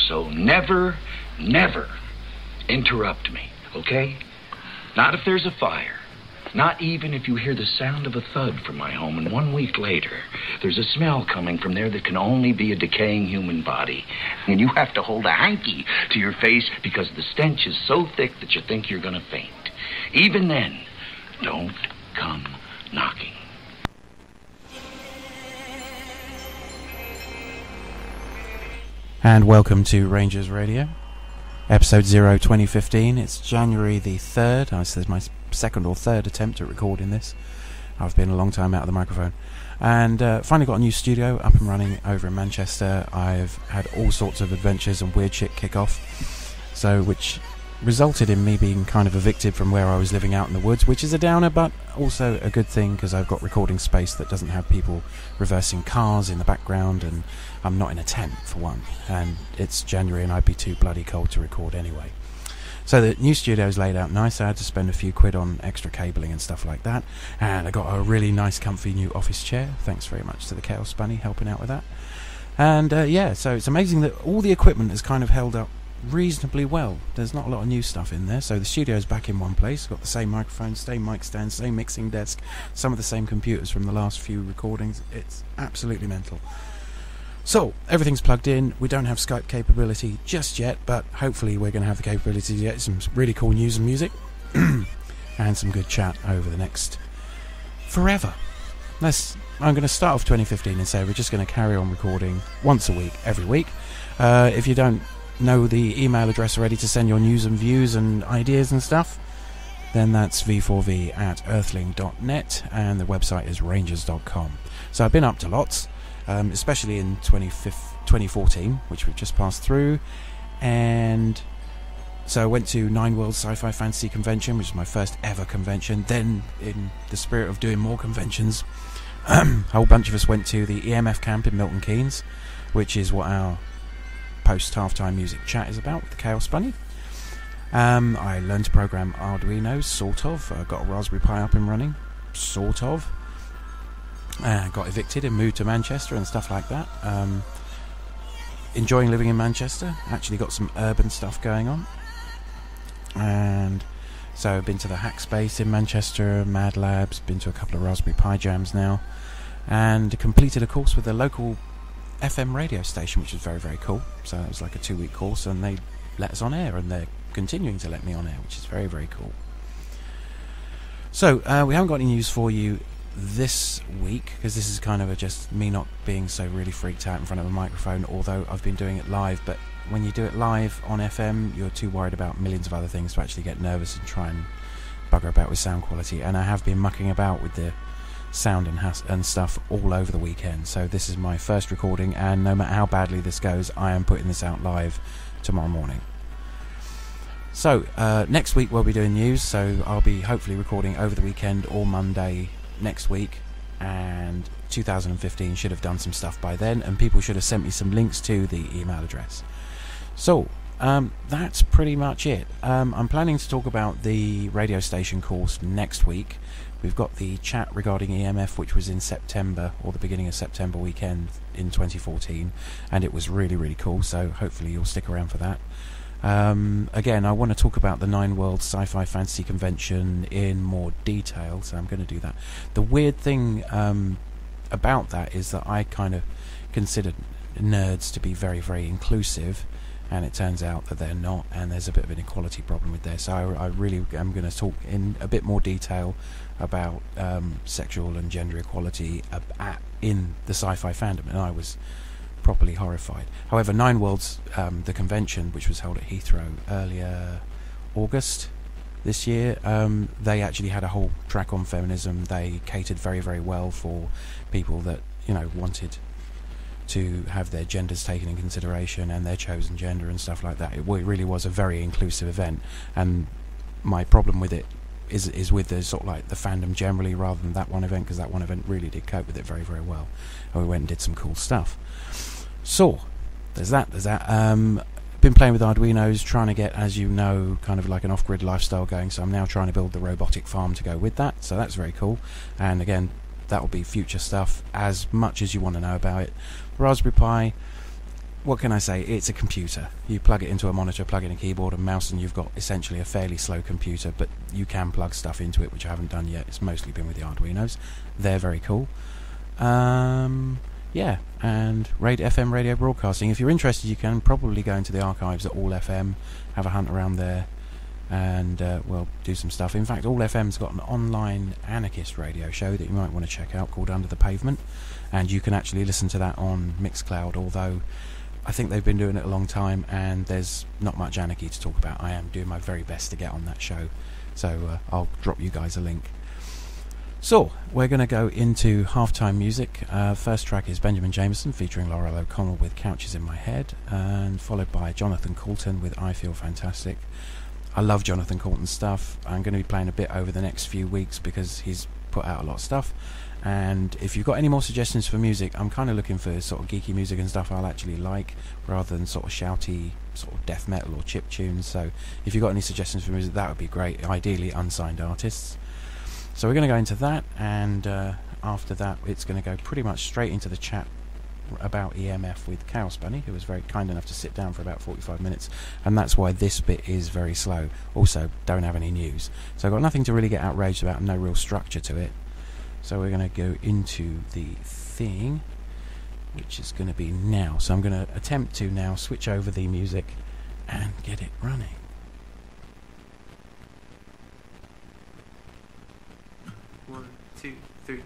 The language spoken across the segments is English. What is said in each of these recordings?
So never, never interrupt me, okay? Not if there's a fire. Not even if you hear the sound of a thud from my home, and 1 week later, there's a smell coming from there that can only be a decaying human body. And you have to hold a hanky to your face because the stench is so thick that you think you're gonna faint. Even then, don't come knocking. And welcome to R4nger5 Radio, episode 0, 2015. It's January the 3rd. This is my second or third attempt at recording this. I've been a long time out of the microphone. And finally got a new studio up and running over in Manchester. I've had all sorts of adventures and weird shit kick off. So, which resulted in me being kind of evicted from where I was living out in the woods, which is a downer, but also a good thing because I've got recording space that doesn't have people reversing cars in the background, and I'm not in a tent for one, and it's January and I'd be too bloody cold to record anyway. So the new studio's laid out nice. I had to spend a few quid on extra cabling and stuff like that, and I got a really nice comfy new office chair. Thanks very much to the Chaosbunny helping out with that. And yeah, so it's amazing that all the equipment has kind of held up reasonably well. There's not a lot of new stuff in there, so the studio's back in one place. Got the same microphone, same mic stand, same mixing desk, some of the same computers from the last few recordings. It's absolutely mental. So everything's plugged in. We don't have Skype capability just yet, but hopefully we're going to have the capability to get some really cool news and music and some good chat over the next forever. I'm going to start off 2015 and say we're just going to carry on recording once a week, every week. If you don't know the email address already to send your news and views and ideas and stuff, then that's v4v@earthling.net, and the website is rangers.com. So I've been up to lots, especially in 2014, which we've just passed through, and so I went to Nine World Sci-Fi Fantasy Convention, which is my first ever convention. Then, in the spirit of doing more conventions, a whole bunch of us went to the EMF camp in Milton Keynes, which is what our post-halftime music chat is about with the Chaosbunny. I learned to program Arduinos, sort of. I got a Raspberry Pi up and running, sort of. Got evicted and moved to Manchester and stuff like that. Enjoying living in Manchester. Actually got some urban stuff going on. And so I've been to the Hackspace in Manchester, Mad Labs, been to a couple of Raspberry Pi jams now, and completed a course with the local FM radio station, which was very, very cool. So it was like a 2-week course, and they let us on air, and they're continuing to let me on air, which is very, very cool. So we haven't got any news for you this week, because this is kind of just me not being so really freaked out in front of a microphone, although I've been doing it live. But when you do it live on FM, you're too worried about millions of other things to actually get nervous and try and bugger about with sound quality. And I have been mucking about with the sound and stuff all over the weekend. So this is my first recording, and no matter how badly this goes, I am putting this out live tomorrow morning. So next week we'll be doing news, so I'll be hopefully recording over the weekend or Monday next week, and 2015 should have done some stuff by then, and people should have sent me some links to the email address. So that's pretty much it. I'm planning to talk about the radio station course next week. We've got the chat regarding EMF, which was in September, or the beginning of September weekend in 2014, and it was really, really cool, so hopefully you'll stick around for that. Again, I want to talk about the Nine World Sci-Fi Fantasy Convention in more detail, so I'm going to do that. The weird thing about that is that I kind of considered nerds to be very, very inclusive, and it turns out that they're not, and there's a bit of an equality problem with there. So I really am going to talk in a bit more detail about sexual and gender equality in the sci-fi fandom, and I was properly horrified. However, Nine Worlds, the convention, which was held at Heathrow earlier August this year, they actually had a whole track on feminism. They catered very, very well for people that, you know, wanted to have their genders taken in consideration and their chosen gender and stuff like that. It really was a very inclusive event, and my problem with it is with the sort of like the fandom generally, rather than that one event, because that one event really did cope with it very, very well, and we went and did some cool stuff. So there's that. Been playing with Arduinos, trying to get, as you know, kind of like an off-grid lifestyle going, so I'm now trying to build the robotic farm to go with that, so that's very cool. And again, that will be future stuff, as much as you want to know about it. Raspberry Pi, what can I say? It's a computer. You plug it into a monitor, plug in a keyboard and mouse, and you've got essentially a fairly slow computer, but you can plug stuff into it, which I haven't done yet. It's mostly been with the Arduinos. They're very cool. Yeah, and FM radio broadcasting. If you're interested, you can probably go into the archives at All FM, have a hunt around there, and well, do some stuff. In fact, All FM's got an online anarchist radio show that you might want to check out called Under the Pavement, and you can actually listen to that on Mixcloud, although I think they've been doing it a long time and there's not much anarchy to talk about. I am doing my very best to get on that show, so I'll drop you guys a link. So, we're going to go into halftime music. First track is Benjamin Jameson featuring Laurel O'Connell with Couches in My Head, and followed by Jonathan Coulton with I Feel Fantastic. I love Jonathan Coulton's stuff. I'm going to be playing a bit over the next few weeks because he's put out a lot of stuff. And if you've got any more suggestions for music, I'm kind of looking for sort of geeky music and stuff I'll actually like, rather than sort of shouty sort of death metal or chip tunes. So if you've got any suggestions for music, that would be great. Ideally unsigned artists. So we're going to go into that, and after that it's going to go pretty much straight into the chat about EMF with Chaosbunny, who was very kind enough to sit down for about 45 minutes, and that's why this bit is very slow. Also, don't have any news, so I've got nothing to really get outraged about, no real structure to it. So we're going to go into the thing, which is going to be now. So I'm going to attempt to now switch over the music and get it running. 1, 2, 3,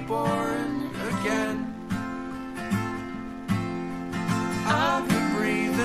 4. I've been breathing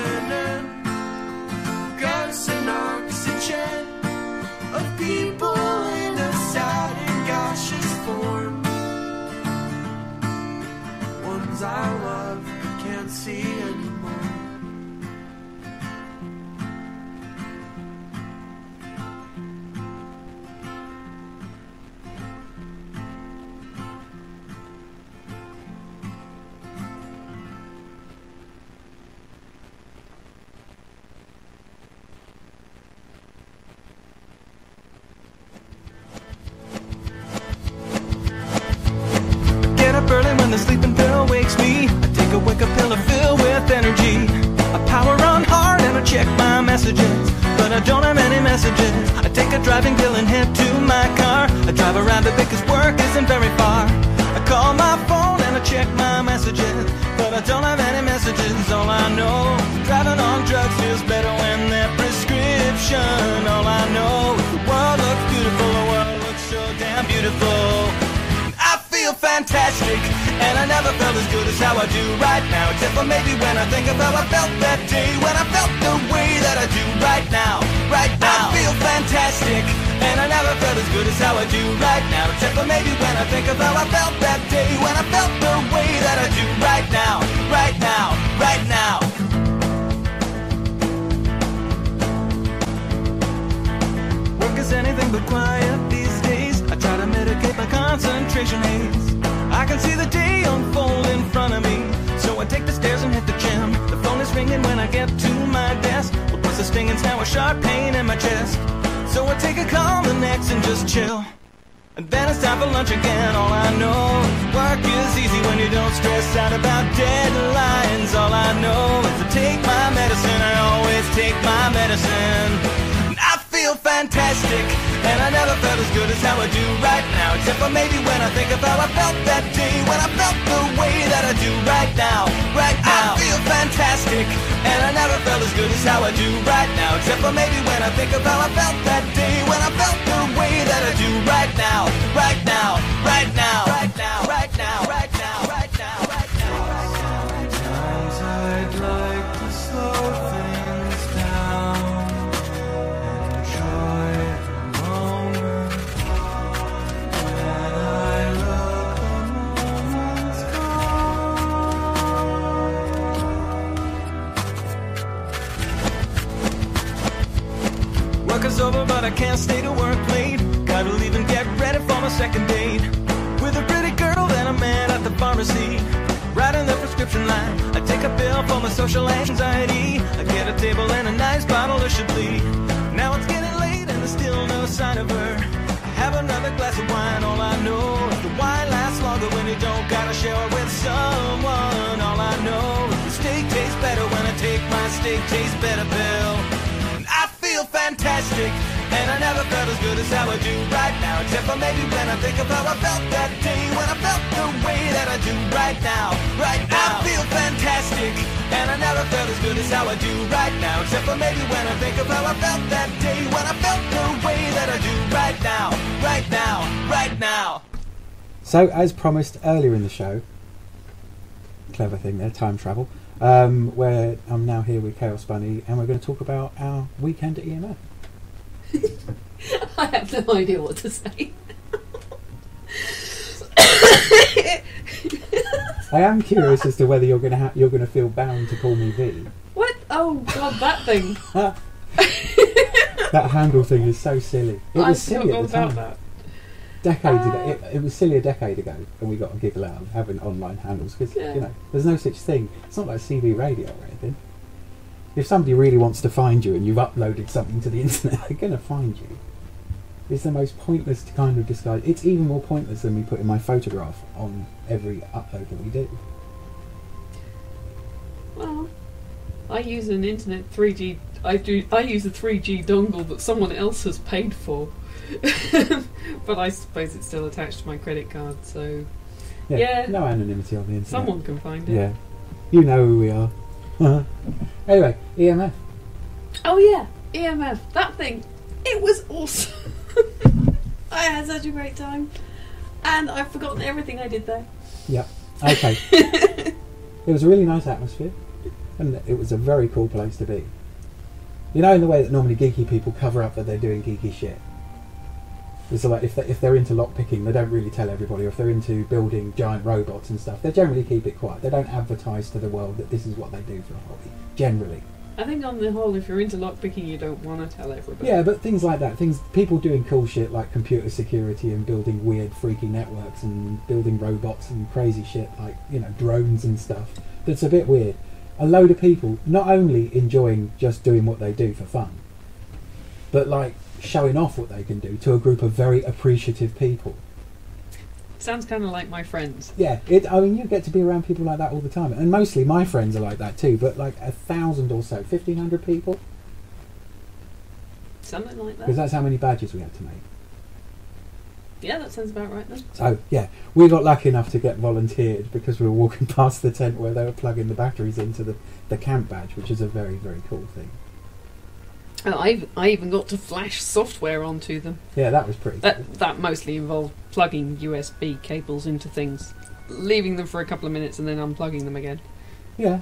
check my messages, but I don't have any messages. I take a driving pill and head to my car. I drive around a bit cause work isn't very far. I call my phone and I check my messages, but I don't have any messages. All I know, driving on drugs feels better when they're prescription. All I know, the world looks beautiful, the world looks so damn beautiful. I feel fantastic, and I never felt as good as how I do right now. Except for maybe when I think of how I felt that day, when I felt the way that I do right now. Right now, I feel fantastic, and I never felt as good as how I do right now. Except for maybe when I think of how I felt that day, when I felt the way that I do right now. Right now, right now. Work is anything but quiet these days. I try to mitigate my concentration haze. I can see the day unfold in front of me, so I take the stairs and hit the gym. The phone is ringing when I get to my desk. Well, plus the stinging's now a sharp pain in my chest. So I take a call the next and just chill. And then it's time for lunch again. All I know is work is easy when you don't stress out about deadlines. All I know is to take my medicine. I always take my medicine. I feel fantastic, and I never felt as good as how I do right now. Except for maybe when I think of how I felt that day, when I felt the way that I do right now. Right now, I feel fantastic, and I never felt as good as how I do right now. Except for maybe when I think of how I felt that day, when I felt the way that I do right now. Right now, right now, right now, right now, right now, right now, right now. Sometimes I'd like to slow things down. Enjoy the moment. When I look, the moment's gone. Work is over, but I can't stay to work late. Gotta leave and get ready for my second date with a pretty girl that I met at the pharmacy. Writing the prescription line, I take a pill for my social anxiety. I get a table and a nice bottle of Chablis. Now it's getting late and there's still no sign of her. I have another glass of wine. All I know is the wine lasts longer when you don't gotta share it with someone. All I know is the steak tastes better when I take my steak tastes better pill. I feel fantastic, and I never felt as good as how I do right now. Except for maybe when I think of how I felt that day, when I felt the way that I do right now. Right now, I feel fantastic, and I never felt as good as how I do right now. Except for maybe when I think of how I felt that day, when I felt the way that I do right now. Right now, right now. So, as promised earlier in the show, clever thing there, time travel, where I'm now here with Chaosbunny, and we're going to talk about our weekend at EMF. I have no idea what to say. I am curious as to whether you're going to feel bound to call me V. What? Oh God, that thing. That handle thing is so silly. It was silly at the time. That. Decades ago, it was silly a decade ago, and we got a giggle out of having online handles because you know there's no such thing. It's not like CB radio or anything. If somebody really wants to find you and you've uploaded something to the internet, they're going to find you. It's the most pointless kind of disguise. It's even more pointless than me putting my photograph on every upload that we do. Well, I use an internet 3G. I use a 3G dongle that someone else has paid for, but I suppose it's still attached to my credit card. So yeah, no anonymity on the internet. Someone can find it. Yeah, you know who we are. Anyway, EMF. Oh yeah, EMF. That thing. It was awesome. I had such a great time, and I've forgotten everything I did there. Yep. Okay. It was a really nice atmosphere, and it was a very cool place to be. You know, in the way that normally geeky people cover up that they're doing geeky shit. It's like if they're into lockpicking, they don't really tell everybody. Or if they're into building giant robots and stuff, they generally keep it quiet. They don't advertise to the world that this is what they do for a hobby. Generally. I think on the whole, if you're into lockpicking, you don't want to tell everybody. Yeah, but things like that, people doing cool shit like computer security and building weird, freaky networks and building robots and crazy shit like, you know, drones and stuff. That's a bit weird. A load of people not only enjoying just doing what they do for fun, but like showing off what they can do to a group of very appreciative people. Sounds kind of like my friends. Yeah, I mean, you get to be around people like that all the time, and mostly my friends are like that too. But like 1,000 or so, 1,500 people, Something like that. because that's how many badges we had to make. Yeah, that sounds about right then. So yeah, we got lucky enough to get volunteered because we were walking past the tent where they were plugging the batteries into the camp badge, which is a very, very cool thing. Oh, I even got to flash software onto them. Yeah, that was pretty cool. That mostly involved plugging USB cables into things, leaving them for a couple of minutes and then unplugging them again. Yeah.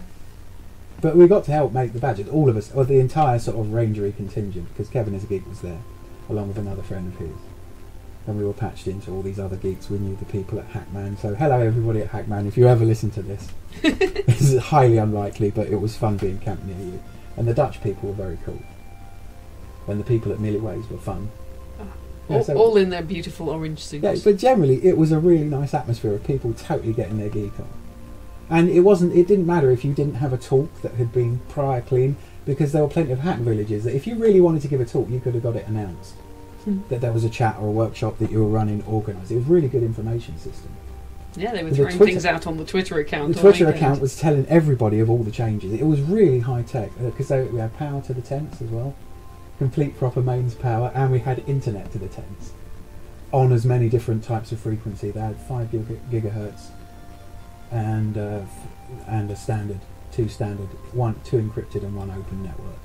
But we got to help make the badges, all of us, or the entire sort of rangery contingent, because Kevin as a geek was there, along with another friend of his. And we were patched into all these other geeks. We knew the people at Hackman. So hello everybody at Hackman, if you ever listen to this. This is highly unlikely, but it was fun being camped near you. And the Dutch people were very cool. And the people at Millie Ways were fun. All in their beautiful orange suits. Yeah, but generally it was a really nice atmosphere of people totally getting their geek on. And it didn't matter if you didn't have a talk that had been prior clean, because there were plenty of hack villages that if you really wanted to give a talk, you could have got it announced. That there was a chat or a workshop that you were running, organised. It was a really good information system. Yeah, they were throwing things out on the Twitter account. The Twitter account was telling everybody of all the changes. It was really high tech, because we had power to the tents as well. Complete proper mains power, and we had internet to the tents on as many different types of frequency. They had 5 gigahertz and a standard, two encrypted and one open network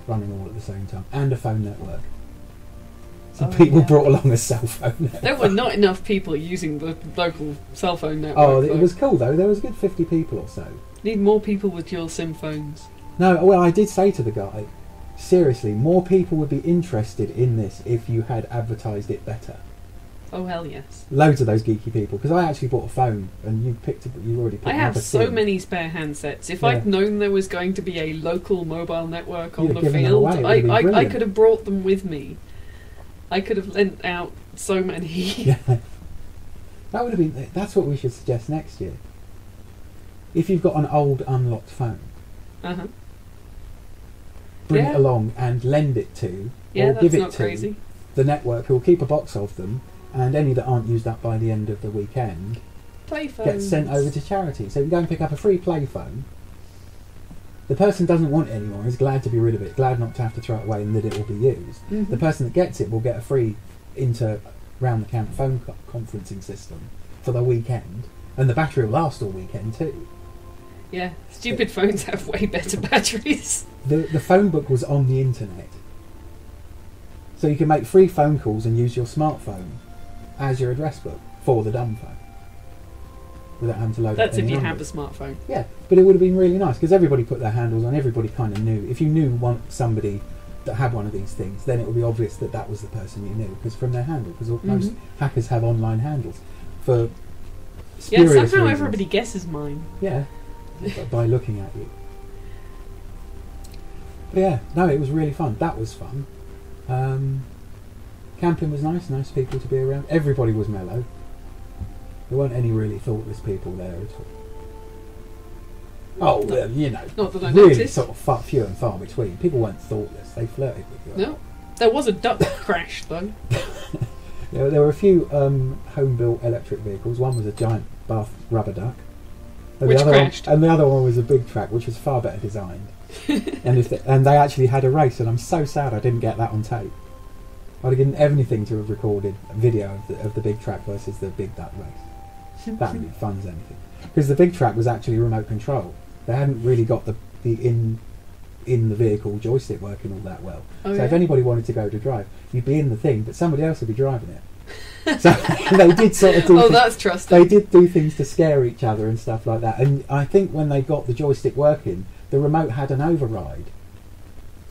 running all at the same time, and a phone network. So people brought along a cell phone network. There were not enough people using the local cell phone network. Oh, it was cool though. There was a good 50 people or so. Need more people with dual SIM phones. No, well, I did say to the guy, seriously, more people would be interested in this if you had advertised it better. Oh hell yes! Loads of those geeky people, because I actually bought a phone and you already picked up a SIM. I have so many spare handsets. If I'd known there was going to be a local mobile network on the field, I could have brought them with me. I could have lent out so many. Yeah. That would have been. That's what we should suggest next year. If you've got an old unlocked phone, bring it along and lend it to, or give it to the network, who will keep a box of them, and any that aren't used up by the end of the weekend get sent over to charity. So you can go and pick up a free play phone. The person doesn't want it anymore, is glad to be rid of it, glad not to have to throw it away and that it will be used. The person that gets it will get a free round the camp phone conferencing system for the weekend, and the battery will last all weekend too. Yeah, stupid phones have way better batteries. The phone book was on the internet, so you can make free phone calls and use your smartphone as your address book for the dumb phone without having to load That's up any if you numbers. have a smartphone. Yeah, but it would have been really nice because everybody put their handles on. Everybody kind of knew. If you knew somebody that had one of these things, then it would be obvious that that was the person you knew, because from their handle. Because most hackers have online handles for spurious reasons. reasons. Everybody guesses mine. Yeah, by looking at you. But yeah, no, it was really fun. That was fun. Camping was nice people to be around. Everybody was mellow. There weren't any really thoughtless people there at all. Oh, well, you know, not that I really noticed. sort of few and far between. People weren't thoughtless. They flirted with you. No, there was a duck crash though. There were a few home-built electric vehicles. One was a giant Bath rubber duck, and Which the other crashed. and the other one was a big track, which was far better designed. and they actually had a race, and I'm so sad I didn't get that on tape. I'd have given everything to have recorded a video of the big track versus the big duck race. That would be fun as anything. Because the big track was actually remote control. They hadn't really got the in the vehicle joystick working all that well. If anybody wanted to go to drive, you'd be in the thing, but somebody else would be driving it. So they did sort of do that's trusting. They did do things to scare each other and stuff like that. And I think when they got the joystick working, the remote had an override.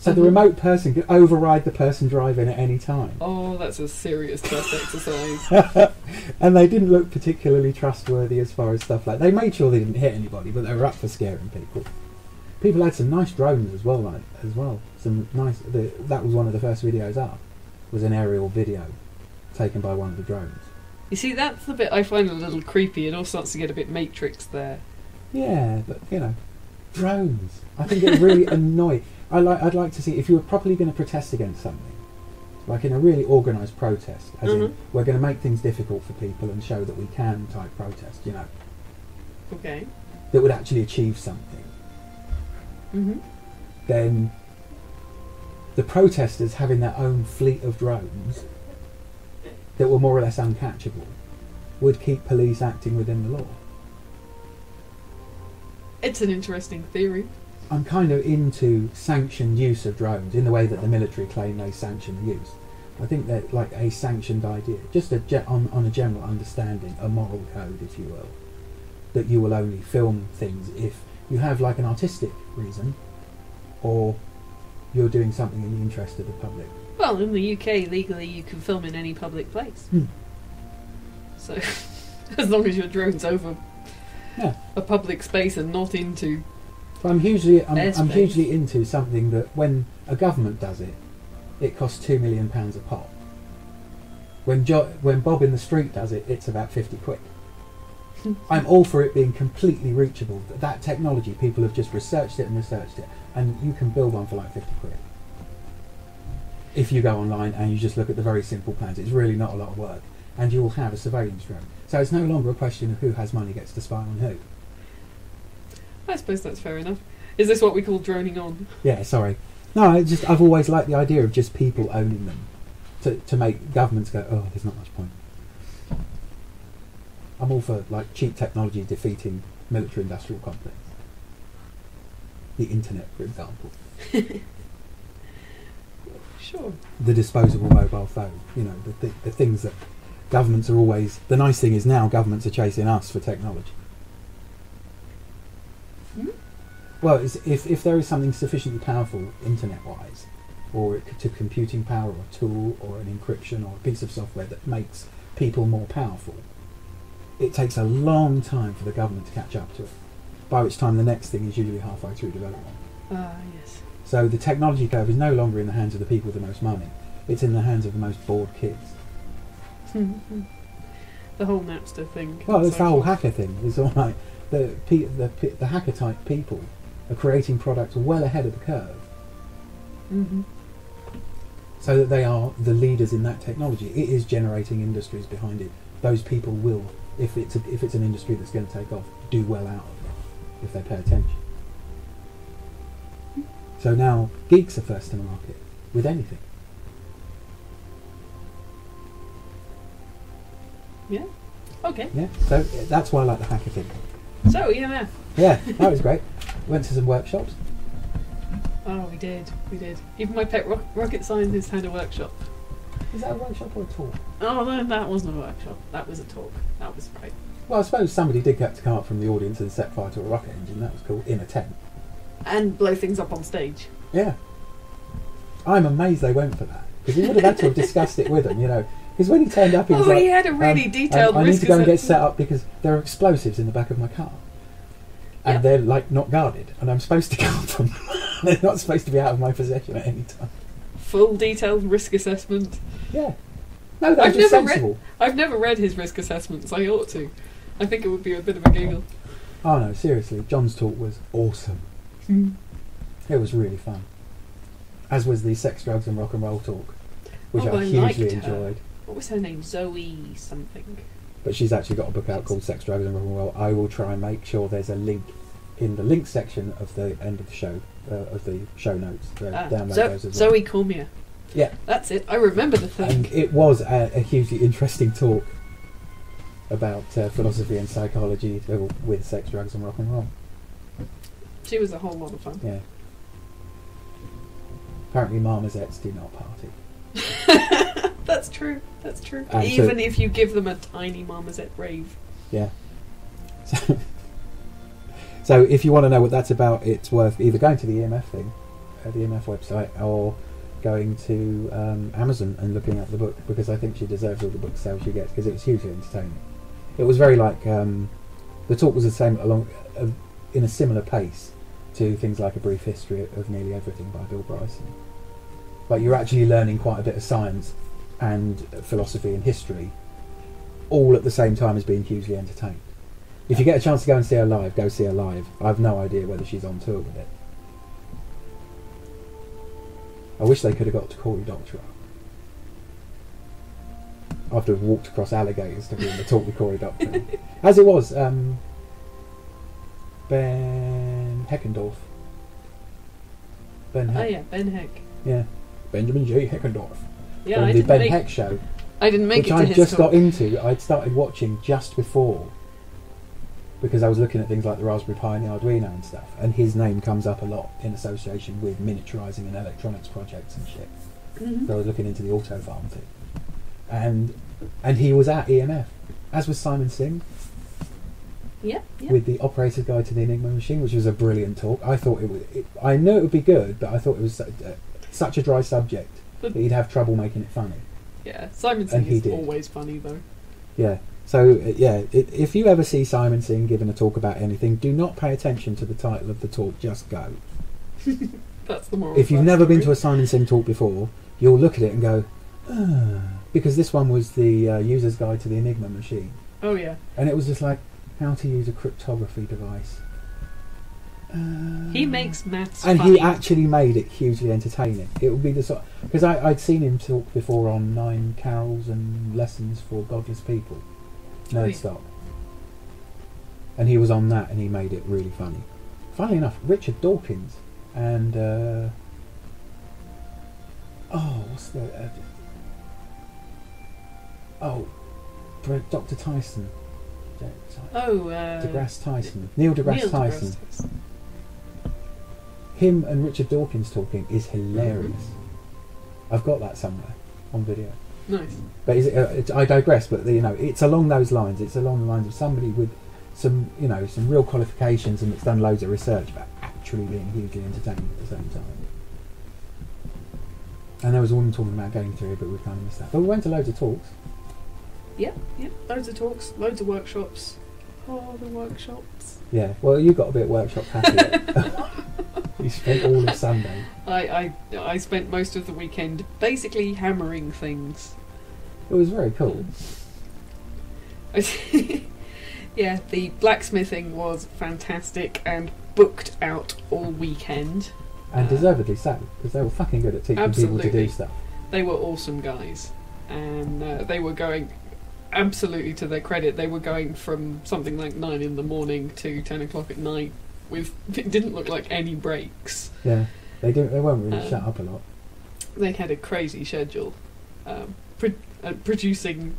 So the remote person could override the person driving at any time. Oh, that's a serious trust exercise. And they didn't look particularly trustworthy as far as stuff like that. They made sure they didn't hit anybody, but they were up for scaring people. People had some nice drones as well. Some nice. That was one of the first videos up. Was an aerial video taken by one of the drones. You see, that's the bit I find a little creepy. It all starts to get a bit Matrix there. Yeah, but you know, drones. I think it really annoy. I'd like to see, if you were properly going to protest against something, like in a really organised protest, as in we're going to make things difficult for people and show that we can type protest, you know. Okay. That would actually achieve something. Then the protesters having their own fleet of drones that were more or less uncatchable would keep police acting within the law. It's an interesting theory. I'm kind of into sanctioned use of drones in the way that the military claim they sanction the use. I think they're like a sanctioned idea, just on a general understanding, a moral code, if you will, that you will only film things if you have like an artistic reason or you're doing something in the interest of the public. Well, in the UK, legally, you can film in any public place. So, as long as your drone's over a public space and not into I'm hugely into something that when a government does it, it costs £2 million a pop. When Bob in the street does it, it's about 50 quid. I'm all for it being completely reachable. That technology, people have just researched it, and you can build one for like 50 quid. If you go online and you just look at the very simple plans, it's really not a lot of work, and you will have a surveillance drone. So it's no longer a question of who has money gets to spy on who. I suppose that's fair enough. Is this what we call droning on? Yeah, sorry. No, I've always liked the idea of just people owning them, to make governments go, oh, there's not much point. I'm all for like cheap technology defeating military-industrial complex. The internet, for example. Sure. The disposable mobile phone. You know, the things that governments are always... The nice thing is now governments are chasing us for technology. Well, if there is something sufficiently powerful internet-wise, or to computing power, or a tool, or an encryption, or a piece of software that makes people more powerful, it takes a long time for the government to catch up to it, by which time the next thing is usually halfway through development. Yes. So the technology curve is no longer in the hands of the people with the most money, it's in the hands of the most bored kids. The whole Napster thing. Well, it's the whole hacker thing. It's all like the hacker type people are creating products well ahead of the curve, so that they are the leaders in that technology. It is generating industries behind it. Those people will, if it's an industry that's going to take off, do well out of it if they pay attention. So now geeks are first to the market with anything. Yeah. Okay. Yeah. So that's why I like the hacker thing. So EMF. Yeah, that was great. Went to some workshops. Oh, we did. Even my pet rocket scientist had a workshop. Is that a workshop or a talk? Oh, no, that wasn't a workshop. That was a talk. That was right. Well, I suppose somebody did get to come up from the audience and set fire to a rocket engine. That was cool. In a tent. And blow things up on stage. Yeah. I'm amazed they went for that. Because we would have had to have discussed it with them, you know. Because when he turned up, he was like... he had a really detailed I need risk to go and get assessment. set up because there are explosives in the back of my car. And Yep. they're, like, not guarded. And I'm supposed to guard them. They're not supposed to be out of my possession at any time. Full detailed risk assessment. Yeah. No, that's just sensible. I've never read his risk assessments. I ought to. I think it would be a bit of a giggle. Oh, no, seriously. John's talk was awesome. It was really fun. As was the sex, drugs and rock and roll talk, which I hugely enjoyed. What was her name? Zoe something. But she's actually got a book out called Sex, Drugs and Rock and Roll. I will try and make sure there's a link in the link section of the end of the show, of the show notes. Download those as well. Zoe Cormier. Yeah. That's it. I remember the thing. And it was a hugely interesting talk about philosophy and psychology with sex, drugs and rock and roll. She was a whole lot of fun. Yeah. Apparently marmosettes do not party. That's true. That's true. And Even if you give them a tiny marmoset rave. Yeah. So if you want to know what that's about, it's worth either going to the EMF thing, the EMF website, or going to Amazon and looking at the book, because I think she deserves all the book sales she gets, because it was hugely entertaining. It was very like the talk was the same in a similar pace to things like A Brief History of Nearly Everything by Bill Bryson. Like you're actually learning quite a bit of science and philosophy and history all at the same time as being hugely entertained. If you get a chance to go and see her live, go see her live. I have no idea whether she's on tour with it. I wish they could have got to Cory Doctorow. after I've walked across alligators to be in the talk with Corey Doctorow. As it was, Ben Heckendorf. Ben Heck. Oh yeah, Ben Heck. Yeah, Benjamin J. Heckendorf. Yeah, From I the didn't Ben make, Heck show, I didn't make which it to I his just talk. got into. I'd started watching just before, because I was looking at things like the Raspberry Pi and the Arduino and stuff, and his name comes up a lot in association with miniaturising and electronics projects and shit. Mhm. So I was looking into the Auto Farm thing, and he was at EMF, as was Simon Singh, Yeah, yeah. with the Operator's Guide to the Enigma Machine, which was a brilliant talk. I thought I knew it would be good, but I thought it was such a dry subject that he'd have trouble making it funny. Yeah, Simon And Singh he is did. always funny though. Yeah. So if you ever see Simon Singh giving a talk about anything, do not pay attention to the title of the talk. Just go. That's the moral. If you've never been to a Simon Singh talk before, you'll look at it and go, because this one was the User's Guide to the Enigma Machine, Oh yeah. and it was just like how to use a cryptography device. He makes maths And funny. he actually made it hugely entertaining. It would be the sort, because I'd seen him talk before on 9 Carols and Lessons for Godless People, Nerdstop, and he was on that, and he made it really funny. Funnily enough, Richard Dawkins and what's the Dr. Tyson, deGrasse Tyson, Neil deGrasse Tyson. Him and Richard Dawkins talking is hilarious. I've got that somewhere on video. Nice. But I digress. But it's along those lines. It's along the lines of somebody with some real qualifications and that's done loads of research, but actually being hugely entertaining at the same time. And there was a woman talking about game theory, but we kind of missed that. But we went to loads of talks. Yep, loads of talks, loads of workshops. Oh, the workshops. Yeah. Well, you got a bit workshop happy. You spent all of Sunday. I spent most of the weekend basically hammering things. It was very cool. Yeah, the blacksmithing was fantastic and booked out all weekend. And deservedly so, because they were fucking good at teaching people to do stuff. They were awesome guys, and they were going, absolutely to their credit, they were going from something like 9 in the morning to 10 o'clock at night with, it didn't look like any breaks. Yeah, they weren't really shut up a lot. They had a crazy schedule, producing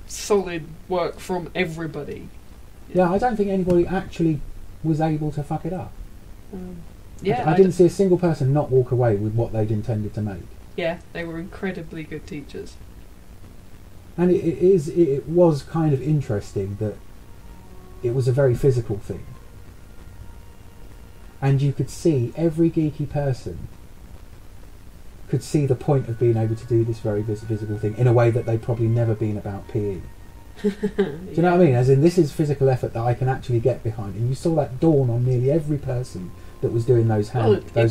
solid work from everybody. Yeah, I don't think anybody actually was able to fuck it up. Yeah, I didn't see a single person not walk away with what they'd intended to make. Yeah, they were incredibly good teachers. And it was kind of interesting that it was a very physical thing. And you could see every geeky person could see the point of being able to do this very physical thing in a way that they'd probably never been about PE. Do you know what I mean? As in, this is physical effort that I can actually get behind. And you saw that dawn on nearly every person that was doing those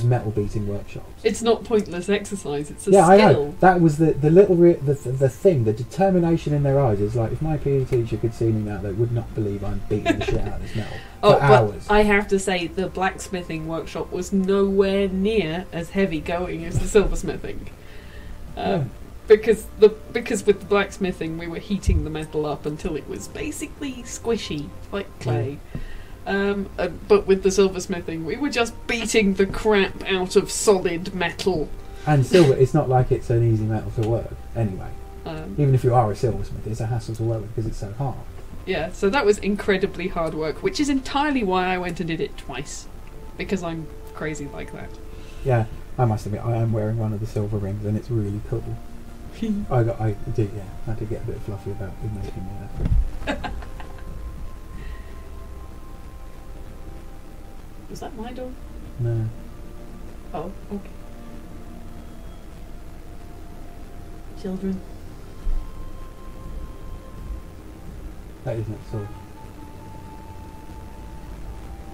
metal beating workshops. It's not pointless exercise, it's a skill. skill. I know. That was the thing, the determination in their eyes is like, if my PE teacher could see me now, they would not believe I'm beating the shit out of this metal for hours. But I have to say, the blacksmithing workshop was nowhere near as heavy going as the silversmithing. Because with the blacksmithing we were heating the metal up until it was basically squishy, like clay. But with the silversmithing we were just beating the crap out of solid metal. And silver, it's not like it's an easy metal to work anyway. Even if you are a silversmith, it's a hassle to work with because it's so hard. Yeah, so that was incredibly hard work, which is entirely why I went and did it twice. Because I'm crazy like that. Yeah, I must admit, I am wearing one of the silver rings and it's really cool. I did get a bit fluffy about it making me that. Was that my door? No. Oh, okay. Children. That is next door.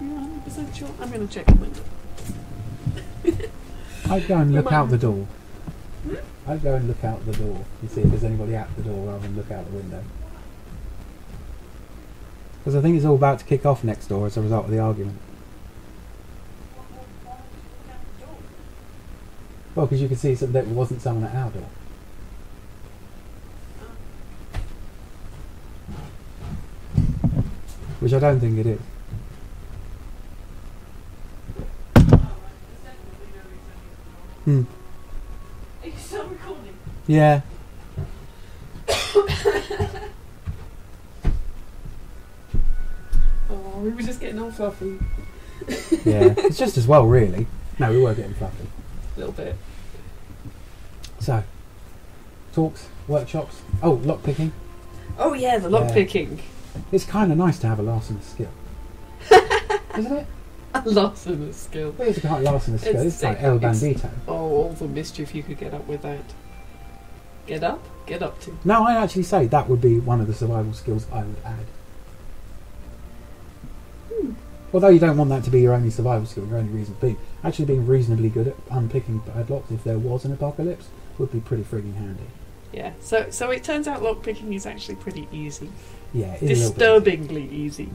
You're 100% sure? I'm going to check the window. I'd go and look out the door. I'd go and look out the door and see if there's anybody at the door rather than look out the window. Because I think it's all about to kick off next door as a result of the argument. Well, because you could see that there wasn't someone at our door. which I don't think it is. Hmm. Are you still recording? Yeah. Oh, we were just getting all fluffy. Yeah, it's just as well, really. No, we were getting fluffy. A little bit. So, talks, workshops. Oh, lockpicking. Oh yeah, the lock picking. It's kind of nice to have a larcenous skill, isn't it? A larcenous skill. Well, it's a kind of larcenous skill. It's like El Bandito. Oh, all the mischief you could get up with that. Get up to. No, I'd actually say that would be one of the survival skills I would add. Although you don't want that to be your only survival skill, your only reason to be. Actually being reasonably good at unpicking padlocks if there was an apocalypse would be pretty frigging handy. Yeah, so it turns out lockpicking is actually pretty easy. Yeah, it is disturbingly easy.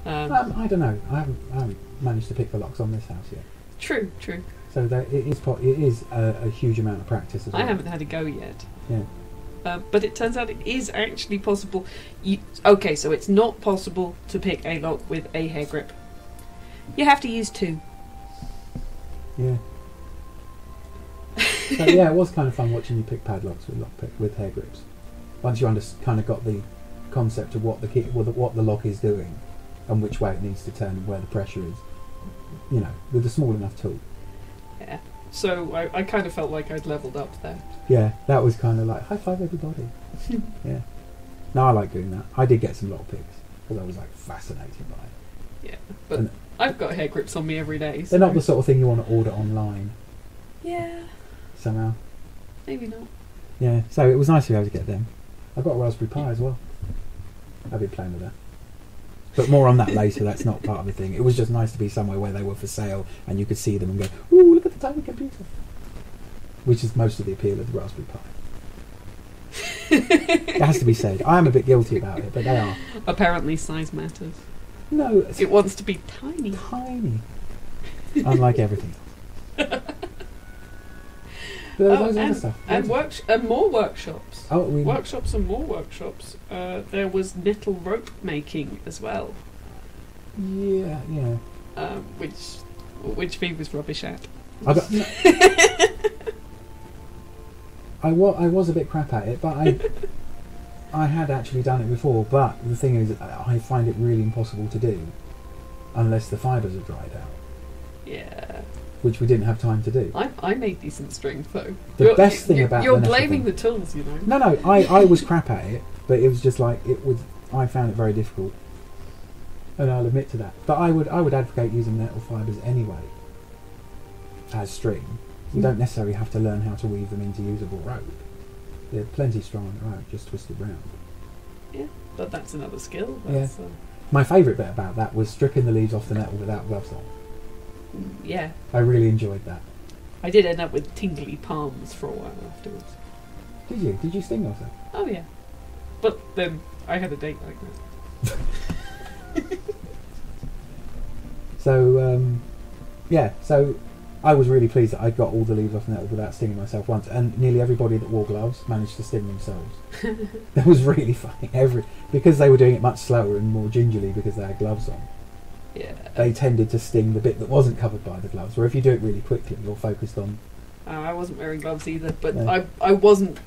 I don't know. I haven't managed to pick the locks on this house yet. True. So that it is a huge amount of practice as well. I haven't had a go yet. Yeah. But it turns out it is actually possible. Okay, so it's not possible to pick a lock with a hair grip. You have to use 2. Yeah. So yeah, it was kind of fun watching you pick padlocks with hair grips. Once you kind of got the concept of what the lock is doing, and which way it needs to turn and where the pressure is, you know, with a small enough tool. Yeah. So I kind of felt like I'd leveled up there. Yeah, that was kind of like high five everybody. Yeah. No, I like doing that. I did get some lock picks because I was like fascinated by it. Yeah, but and I've got hair grips on me every day. So they're not the sort of thing you want to order online. Yeah. Somehow. Maybe not. Yeah, so it was nice to be able to get them. I've got a Raspberry Pi as well. I've been playing with that. But more on that later, that's not part of the thing. It was just nice to be somewhere where they were for sale and you could see them and go, ooh, look at the tiny computer. Which is most of the appeal of the Raspberry Pi. It has to be said. I am a bit guilty about it, but they are. Apparently size matters. No. It wants to be tiny. Tiny. Unlike everything else. But there's other stuff. And more workshops. Oh, workshops and more workshops. There was nettle rope making as well. Yeah. Which Phoebe was rubbish at. I was a bit crap at it, but I had actually done it before. But the thing is, I find it really impossible to do unless the fibres are dried out. Yeah. Which we didn't have time to do. I made decent string though. The best thing about you're blaming the tools, you know. No, I was crap at it, but it was just like I found it very difficult, and I'll admit to that. But I would advocate using nettle fibres anyway as string. You don't necessarily have to learn how to weave them into usable rope. They're plenty strong on their own, just twisted round. Yeah, but that's another skill. My favourite bit about that was stripping the leaves off the nettle without gloves on. Yeah. I really enjoyed that. I did end up with tingly palms for a while afterwards. Did you? Did you sting yourself? Oh yeah. But then I had a date like that. So, so I was really pleased that I got all the leaves off the nettle without stinging myself once, and nearly everybody that wore gloves managed to sting themselves. That was really funny. Because they were doing it much slower and more gingerly because they had gloves on. Yeah. They tended to sting the bit that wasn't covered by the gloves, where if you do it really quickly, you're focused on... I wasn't wearing gloves either, but no. I wasn't...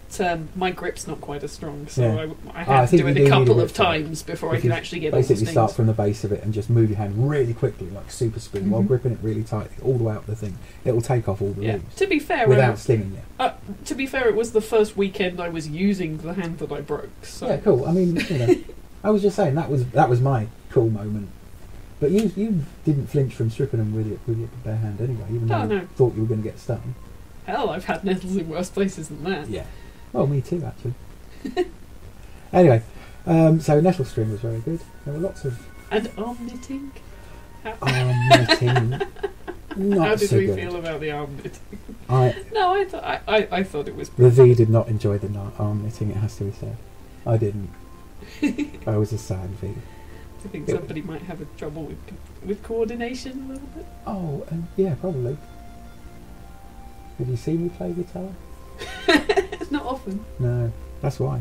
my grip's not quite as strong, so yeah. I had to do it a couple of times before I could actually get all the stings. Basically start from the base of it and just move your hand really quickly, like super speed, while gripping it really tightly, all the way up the thing. It will take off all the leaves. To be fair... without stinging you. To be fair, it was the first weekend I was using the hand that I broke, so... Yeah, cool. I mean, you know, I was just saying, that was my cool moment. But you didn't flinch from stripping them with your bare hand anyway, even though you thought you were going to get stung. Hell, I've had nettles in worse places than that. Yeah. Well, me too, actually. Anyway, so nettle string was very good. There were lots of... And arm knitting? Arm knitting. Not How did so we good. feel about the arm knitting? I thought it was... The V did not enjoy the arm knitting, it has to be said. I didn't. I was a sad V. I think somebody might have a trouble with coordination a little bit. Oh, yeah, probably. Did you see me play guitar? Not often. No, that's why.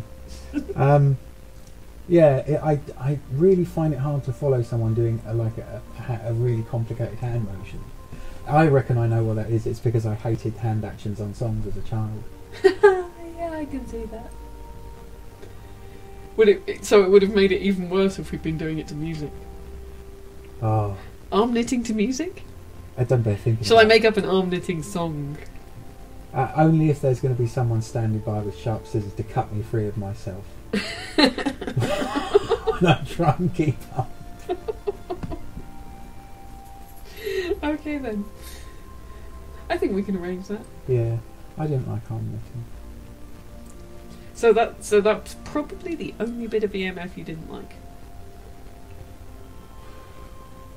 Yeah, I really find it hard to follow someone doing a really complicated hand motion. I reckon I know what that is. It's because I hated hand actions on songs as a child. Yeah, I can see that. So it would have made it even worse if we'd been doing it to music. Oh, Arm knitting to music? I don't dare think. Shall I make up an arm knitting song? Only if there's going to be someone standing by with sharp scissors to cut me free of myself. I'll try and keep up. Okay then. I think we can arrange that. Yeah, I didn't like arm knitting. So that's probably the only bit of EMF you didn't like.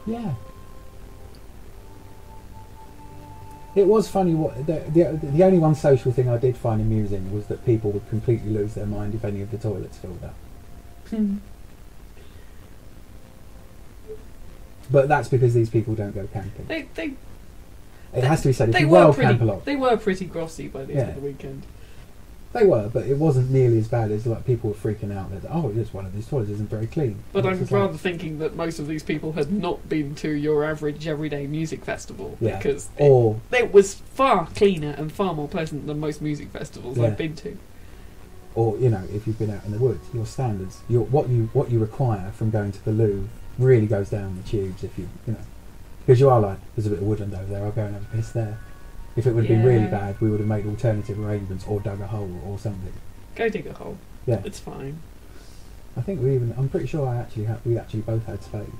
Yeah. It was funny. What the only one social thing I did find amusing was that people would completely lose their mind if any of the toilets filled up. But that's because these people don't go camping. It has to be said. If you will camp a lot, they were pretty grossy by the end of the weekend. They were, but it wasn't nearly as bad as like people were freaking out that it's one of these toilets isn't very clean. But I'm rather thinking that most of these people had not been to your average everyday music festival because it was far cleaner and far more pleasant than most music festivals I've been to. Or if you've been out in the woods, your standards, what you require from going to the loo really goes down the tubes if because you are like, there's a bit of woodland over there, I'll go and have a piss there. If it would have been really bad, we would have made alternative arrangements or dug a hole or something. Go dig a hole. Yeah, it's fine. I think I'm pretty sure we actually both had spades.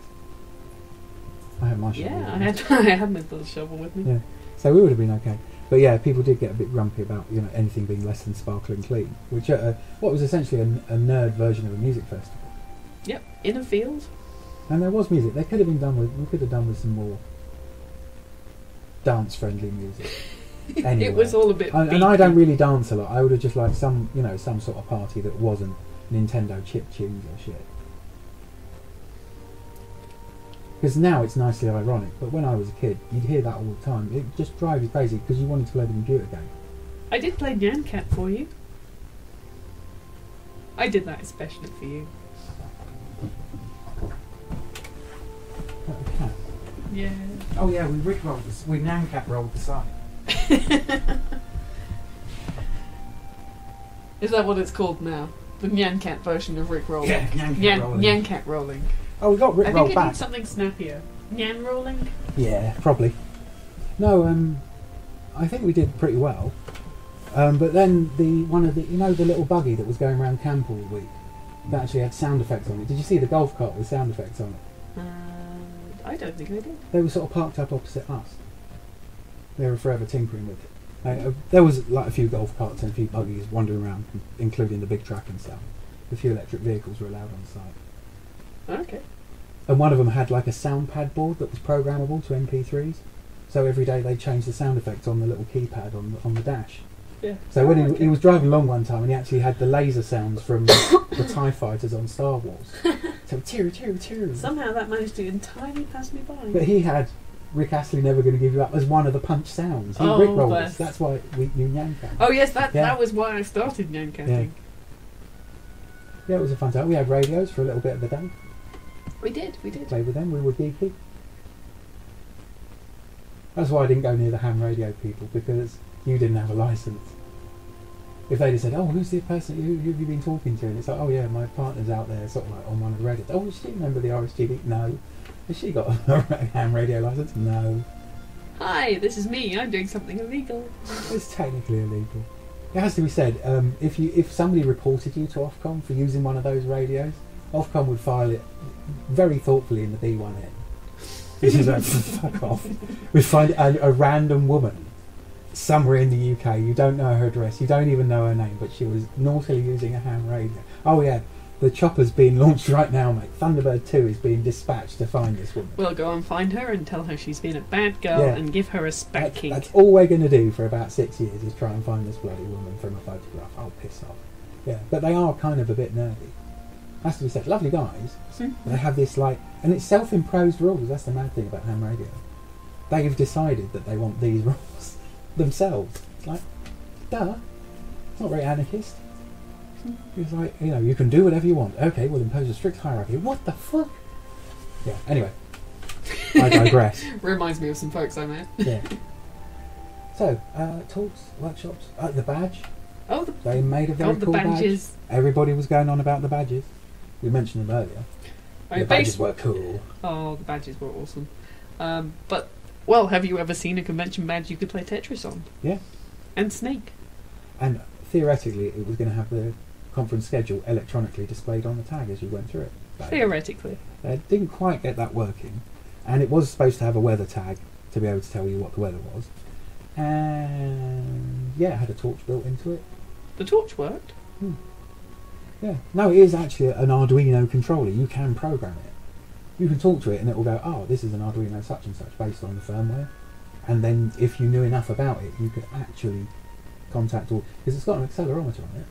I had my shovel. Yeah, I had my little shovel with me. Yeah, so we would have been okay. But yeah, people did get a bit grumpy about anything being less than sparkling clean, which what was essentially a nerd version of a music festival. Yep, in a field. And there was music. They could have been done with. We could have done with some more dance-friendly music. Anyway. It was all a bit. And I don't really dance a lot. I would have just liked some sort of party that wasn't Nintendo chip tunes or shit. Because now it's nicely ironic, but when I was a kid, you'd hear that all the time. It just drives you crazy because you wanted to play the computer game. I did play Nyan Cat for you. I did that especially for you. Okay. Yeah. Oh yeah, we rickrolled this. We Nyan Cat rolled the site. Is that what it's called now? The Nyan Cat version of Rick rolling. Yeah, Nyan Cat rolling. Oh, we got Rick rolled back. I think it needs something snappier. Nyan rolling? Yeah, probably. No, I think we did pretty well. But then the little buggy that was going around camp all week that actually had sound effects on it. Did you see the golf cart with sound effects on it? I don't think I did. They were sort of parked up opposite us. They were forever tinkering with it. There was like a few golf carts and a few buggies wandering around, including the big truck and stuff. A few electric vehicles were allowed on site. Okay. And one of them had like a sound pad board that was programmable to MP3s. So every day they changed the sound effects on the little keypad on the dash. Yeah. So when he was driving along one time and he actually had the laser sounds from the TIE fighters on Star Wars. So tear. Somehow that managed to entirely pass me by. But he had Rick Astley Never Gonna Give You Up as one of the punch sounds. He Rick rolled us. That's why we knew Nyan Cat. Oh yes, that was why I started Nyan Catting. Yeah, it was a fun time. We had radios for a little bit of the day. We did. Played with them, we were geeky. That's why I didn't go near the ham radio people, because you didn't have a licence. If they'd have said, oh, who's the person, who have you been talking to? And it's like, oh yeah, my partner's out there, sort of like on one of the radios. Oh, does she remember the RSGB? No. Has she got a ham radio licence? No. Hi, this is me, I'm doing something illegal. It's technically illegal. It has to be said, if somebody reported you to Ofcom for using one of those radios, Ofcom would file it very thoughtfully in the B1N. This is like, fuck off. We'd find a random woman somewhere in the UK, you don't know her address, you don't even know her name, but she was naughtily using a ham radio. Oh yeah, the chopper's being launched right now, mate. Thunderbird 2 is being dispatched to find this woman. We'll go and find her and tell her she's been a bad girl and give her a spanking. That's all we're going to do for about 6 years, is try and find this bloody woman from a photograph. Oh, piss off. Yeah, but they are kind of a bit nerdy. Has to be said, lovely guys. They have this and it's self-imposed rules. That's the mad thing about ham radio. They've decided that they want these rules themselves. It's like, duh. It's not very anarchist. It's like, you know, you can do whatever you want. Okay, we'll impose a strict hierarchy. What the fuck? Yeah, anyway. I digress. Reminds me of some folks I met. Yeah. So, talks, workshops, the badge. Oh, They made a very the cool badges. badge. Everybody was going on about the badges. We mentioned them earlier. The badges were cool. Oh, the badges were awesome. But, well, have you ever seen a convention badge you could play Tetris on? Yeah. And Snake. And theoretically, it was going to have the conference schedule electronically displayed on the tag as you went through it. Theoretically. Didn't quite get that working. And it was supposed to have a weather tag to be able to tell you what the weather was. And yeah, it had a torch built into it. The torch worked. Yeah. No, it is actually an Arduino controller. You can program it. You can talk to it and it will go, oh, this is an Arduino such and such based on the firmware. And then if you knew enough about it, you could actually contact all... Because it's got an accelerometer on it.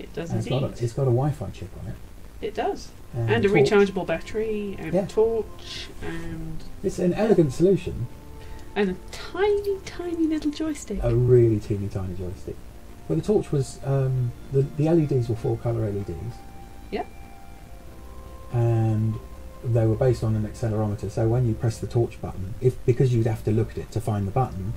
It does And indeed. it's got a Wi-Fi chip on it. It does. And And a torch. rechargeable battery, and Yeah. a torch, and It's an elegant solution. a tiny, tiny little joystick. A really teeny tiny joystick. But the torch was... the LEDs were 4-colour LEDs. Yeah. And they were based on an accelerometer, so when you press the torch button, because you'd have to look at it to find the button,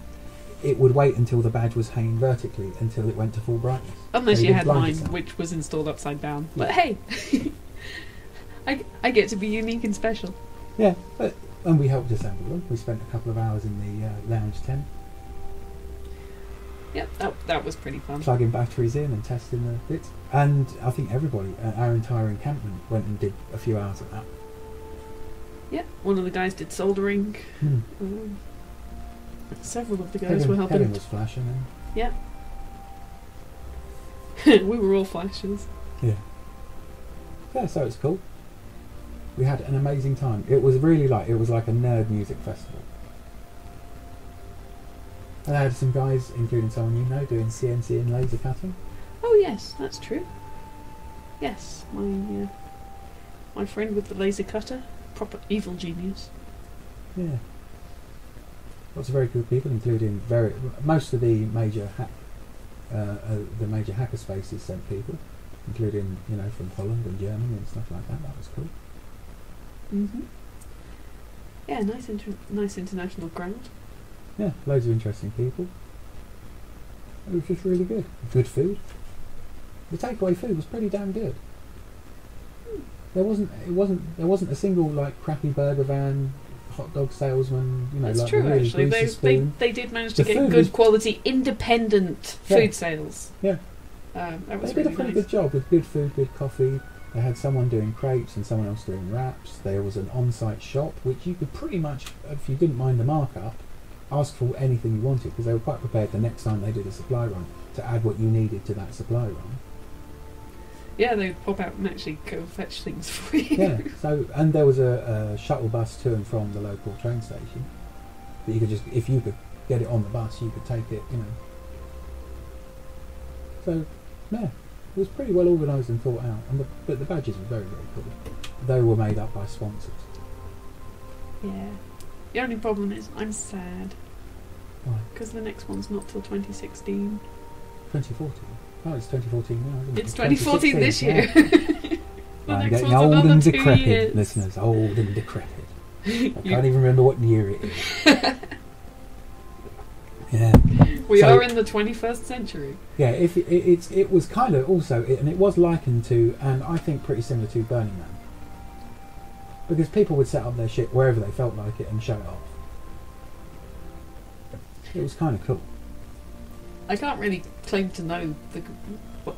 it would wait until the badge was hanging vertically until it went to full brightness. Unless So you didn't had blind mine, yourself. which was installed upside down. But Yeah. hey, I get to be unique and special. Yeah, and we helped assemble them. We spent a couple of hours in the lounge tent, Yep, that was pretty fun. plugging batteries in and testing the bits. And I think everybody, our entire encampment, went and did a few hours of that. Yep, one of the guys did soldering. Several of the guys were helping. Kevin was flashing and Yep. We were all flashers. yeah, so it's cool. We had an amazing time. It was really like a nerd music festival. And I had some guys, including someone you know, doing CNC and laser cutting. Oh yes, that's true. Yes, my friend with the laser cutter, proper evil genius. Yeah. Lots of very cool people, including most of the major hacker spaces sent people, including from Holland and Germany and stuff like that. That was cool. Yeah, nice international crowd. Yeah, loads of interesting people. It was just really good. Good food. The takeaway food was pretty damn good. There wasn't a single crappy burger van, hot dog salesman. That's like true. a really Actually, greasy spoon. they did manage to The get food good was- quality, independent Yeah. food sales. Yeah. That was They did really a pretty nice. good job with good food, good coffee. They had someone doing crepes and someone else doing wraps. There was an on-site shop which you could pretty much, if you didn't mind the markup, ask for anything you wanted, because they were quite prepared the next time they did a supply run to add what you needed to that supply run. Yeah, they'd pop out and actually go fetch things for you. Yeah. So, and there was a shuttle bus to and from the local train station that you could just, if you could get it on the bus, you could take it. So, yeah, it was pretty well organised and thought out. But the badges were very, very cool. They were made up by sponsors. Yeah. The only problem is I'm sad Why? because the next one's not till 2016. 2014. Oh, it's 2014 now, isn't it? It's 2014 this 2016, year. The I'm next getting one's old another and 2 decrepit, years. listeners. Old and decrepit. I can't even remember what year it is. Yeah. We So- are in the 21st century. Yeah, it was kind of also, and it was likened to, and I think pretty similar to Burning Man. Because people would set up their shit wherever they felt like it and show it off. It was kind of cool. I can't really claim to know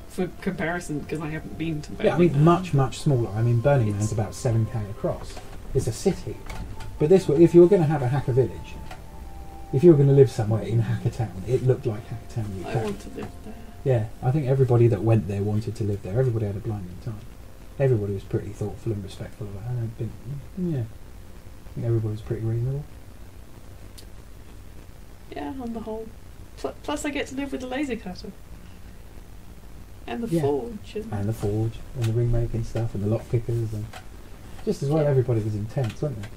for comparison because I haven't been to Burning Yeah, I mean, Man. much, much smaller. I mean, Burning It's- Man's about 7k across. It's a city. But this, if you were going to have a hacker village, if you were going to live somewhere in Hackertown, it looked like Hackertown, UK. I want to live there. Yeah, I think everybody that went there wanted to live there. Everybody had a blinding time. Everybody was pretty thoughtful and respectful of it. I think everybody was pretty reasonable. Yeah, on the whole. Plus I get to live with the laser cutter. And the Yeah. forge. And the forge, and the ring-making stuff, and the lock pickers, and just as well everybody was intense, wasn't there?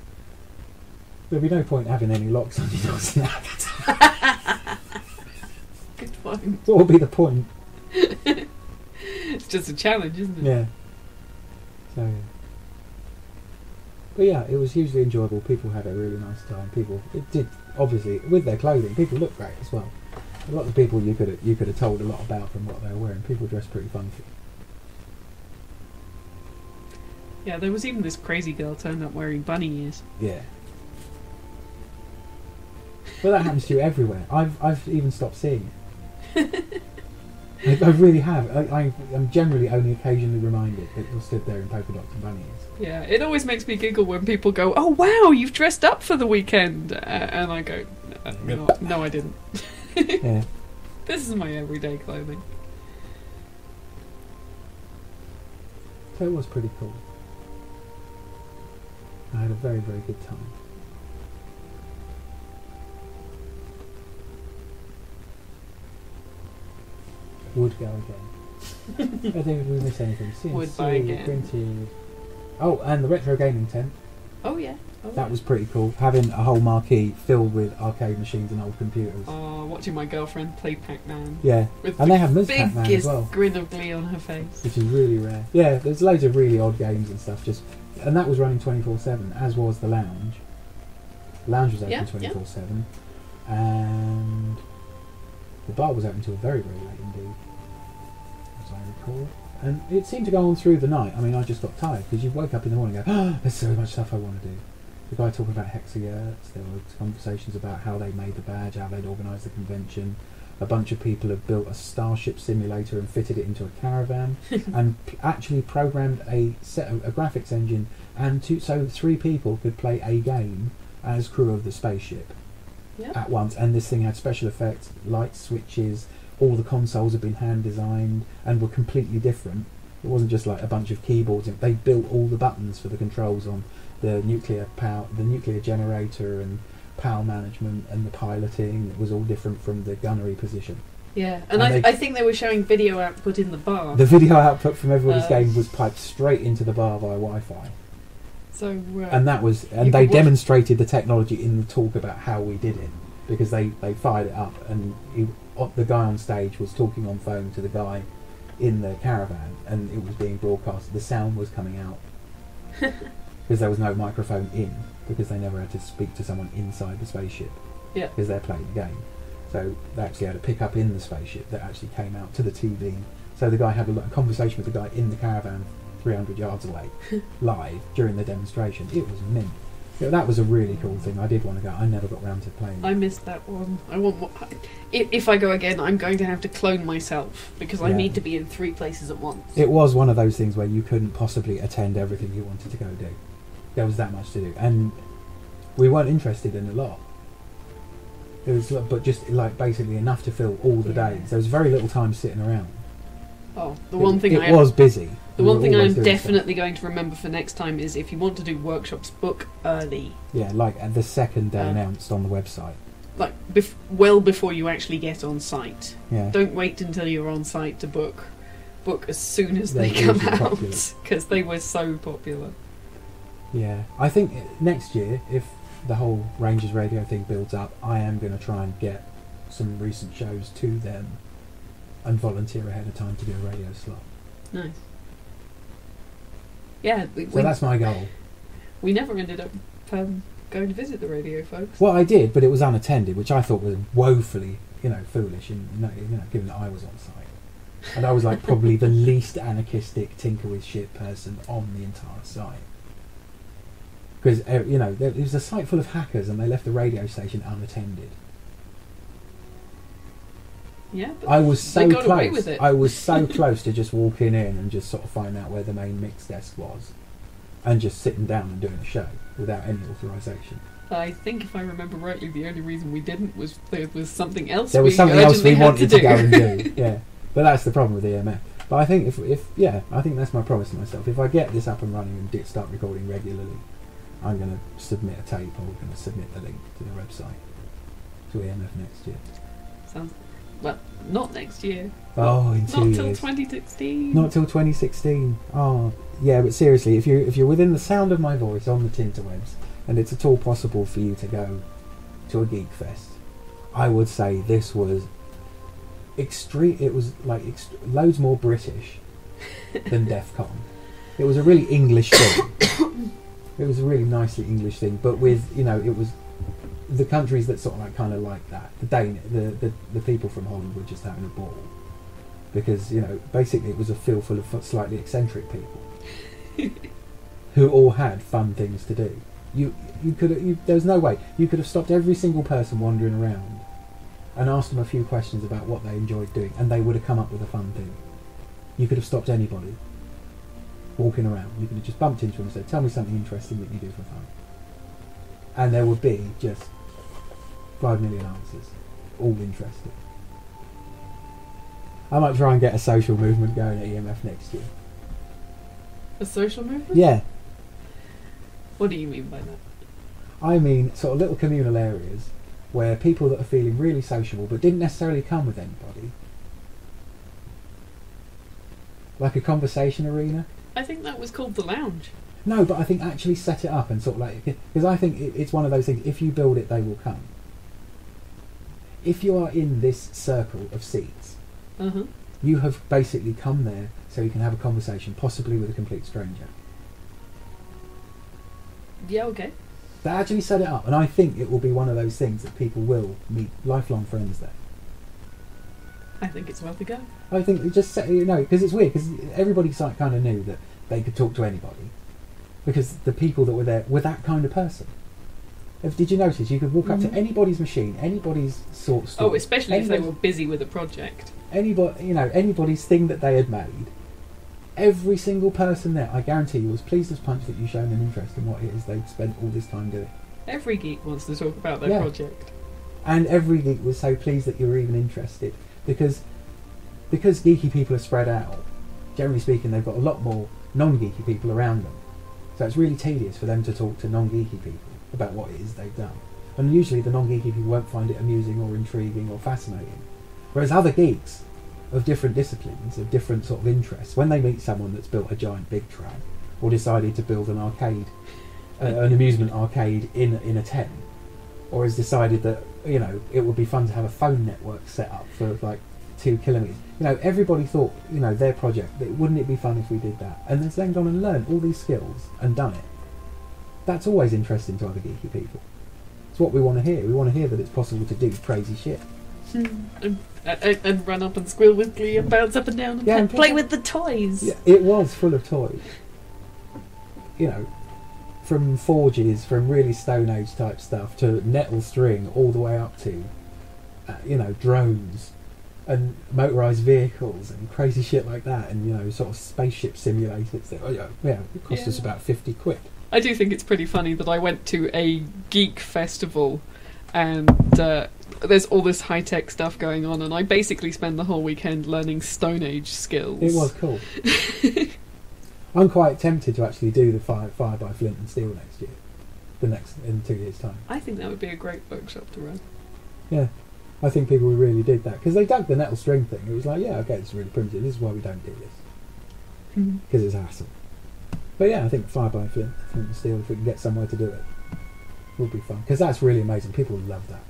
There'd be no point having any locks on your doors in Hackertown. Good one. What would be the point? It's just a challenge, isn't it? Yeah. So, yeah. But yeah, it was hugely enjoyable. People had a really nice time. It did, obviously, with their clothing, people looked great as well. A lot of people you could have told a lot about from what they were wearing. People dressed pretty funky. Yeah, there was even this crazy girl turned up wearing bunny ears. Yeah. Well, that happens to you everywhere. I've even stopped seeing it. I really have. I'm generally only occasionally reminded that you're stood there in polka dots and bunny ears. Yeah, it always makes me giggle when people go, "Oh wow, you've dressed up for the weekend," and I go, "No, I didn't." Yeah. This is my everyday clothing. So it was pretty cool. I had a very, very good time. Would go again. I don't think we miss anything. CNC, Would buy again. Printed. Oh, and the retro gaming tent. Oh yeah. That was pretty cool. Having a whole marquee filled with arcade machines and old computers. Oh, watching my girlfriend play Pac-Man. Yeah, and they have Ms. Pac-Man as biggest well, grin of glee on her face. which is really rare. Yeah, there's loads of really odd games and stuff. And that was running 24/7, as was the lounge. The lounge was open 24/7, and the bar was open till very, very late indeed, as I recall. And it seemed to go on through the night. I mean, I just got tired because you woke up in the morning and go, "Oh, there's so much stuff I want to do." The guy talking about hexayurts, there were conversations about how they made the badge, how they'd organised the convention. A bunch of people had built a Starship simulator and fitted it into a caravan and actually programmed a graphics engine so 3 people could play a game as crew of the spaceship at once. And this thing had special effects, light switches, all the consoles had been hand designed and were completely different. It wasn't just like a bunch of keyboards. They built all the buttons for the controls on the nuclear generator and power management and the piloting. It was all different from the gunnery position. Yeah, and I think they were showing video output in the bar. The video output from everybody's game was piped straight into the bar via Wi-Fi. So and they demonstrated the technology in the talk about how we did it, because they fired it up and the guy on stage was talking on phone to the guy in the caravan, and it was being broadcast. The sound was coming out because there was no microphone in, because they never had to speak to someone inside the spaceship. Yeah. Because they're playing the game. So they actually had a pick up in the spaceship that actually came out to the TV. So the guy had a conversation with the guy in the caravan 300 yards away, live, during the demonstration. It was mint. Yeah, that was a really cool thing. I did want to go. I never got round to playing. I missed that one. I want more. If I go again, I'm going to have to clone myself, because I need to be in 3 places at once. It was one of those things where you couldn't possibly attend everything you wanted to go do. There was that much to do, and we weren't interested in a lot. It was, but just like basically enough to fill all the days. There was very little time sitting around. Oh, the one thing it was busy. The one thing I'm definitely going to remember for next time is, if you want to do workshops, book early. Yeah, like the second they announced on the website. Like well before you actually get on site. Yeah. Don't wait until you're on site to book. Book as soon as they come out, because they were so popular. Yeah, I think next year, if the whole Rangers Radio thing builds up, I am going to try and get some recent shows to them and volunteer ahead of time to do a radio slot. Nice. Yeah. So that's my goal. We never ended up going to visit the radio folks. Well, I did, but it was unattended, which I thought was woefully, foolish, given that I was on site. And I was like probably the least anarchistic tinker with shit person on the entire site. Because, there was a site full of hackers and they left the radio station unattended. Yeah, but I was so they got close. away with it. I was so close to just walking in and just sort of find out where the main mix desk was, and just sitting down and doing a show without any authorization. I think, if I remember rightly, the only reason we didn't was there was something else. There was something else we wanted to go and do. Yeah. Yeah, but that's the problem with EMF. But I think I think that's my promise to myself. If I get this up and running and start recording regularly, I'm going to submit a tape, or we're going to submit the link to the website to EMF next year. Sounds. Well, not next year. Oh, in 2 years. Not till 2016. Not till 2016. Oh, yeah. But seriously, if you're within the sound of my voice on the Tinterwebs, and it's at all possible for you to go to a geek fest, I would say this was extreme. It was like loads more British than DEF CON. It was a really English thing. It was a really nicely English thing, but with, you know, it was the countries that sort of like kind of like that. The people from Holland were just having a ball because, you know, basically it was a field full of slightly eccentric people who all had fun things to do. There was no way you could have stopped every single person wandering around and asked them a few questions about what they enjoyed doing, and they would have come up with a fun thing. You could have stopped anybody walking around. You could have just bumped into them and said, "Tell me something interesting that you do for fun," and there would be just 5 million answers, all interesting. I might try and get a social movement going at EMF next year. A social movement? Yeah. What do you mean by that? I mean sort of little communal areas where people that are feeling really sociable but didn't necessarily come with anybody, like a conversation arena. I think that was called the lounge. No, but I think actually set it up and sort of like, because I think it's one of those things, if you build it they will come. If you are in this circle of seats, you have basically come there so you can have a conversation, possibly with a complete stranger. Yeah, okay. They actually set it up, and I think it will be one of those things that people will meet lifelong friends there. I think it's worth a go. I think it just, you know, because it's weird, because everybody kind of knew that they could talk to anybody, because the people that were there were that kind of person. Did you notice you could walk up to anybody's machine, anybody's sort of store, especially if they were busy with a project. Anybody, you know, anybody's thing that they had made. Every single person there, I guarantee you, was pleased as punch that you shown an interest in what it is they'd spent all this time doing. Every geek wants to talk about their project. And every geek was so pleased that you were even interested, because geeky people are spread out. Generally speaking, they've got a lot more non-geeky people around them. So it's really tedious for them to talk to non-geeky people about what it is they've done. And usually the non-geeky people won't find it amusing or intriguing or fascinating. Whereas other geeks of different disciplines, of different sort of interests, when they meet someone that's built a giant big track or decided to build an arcade, an amusement arcade in a tent, or has decided that, you know, it would be fun to have a phone network set up for like 2 kilometres. You know, everybody thought, you know, their project, wouldn't it be fun if we did that? And they've then gone and learned all these skills and done it. That's always interesting to other geeky people. It's what we want to hear. We want to hear that it's possible to do crazy shit. And run up and squeal with glee and bounce up and down and play with the toys. Yeah, it was full of toys. You know, from forges, from really Stone Age type stuff, to nettle string, all the way up to, you know, drones and motorised vehicles and crazy shit like that, and, you know, sort of spaceship simulators. It cost us about 50 quid. I do think it's pretty funny that I went to a geek festival and there's all this high-tech stuff going on, and I basically spend the whole weekend learning Stone Age skills. It was cool. I'm quite tempted to actually do the fire by flint and steel next year. In 2 years' time. I think that would be a great workshop to run. Yeah, I think people would really dig that, because they dug the nettle string thing. It was like, yeah, okay, this is really primitive. This is why we don't do this, because it's a hassle. But yeah, I think fire by flint and steel, if we can get somewhere to do it, would be fun, because that's really amazing. People would love that.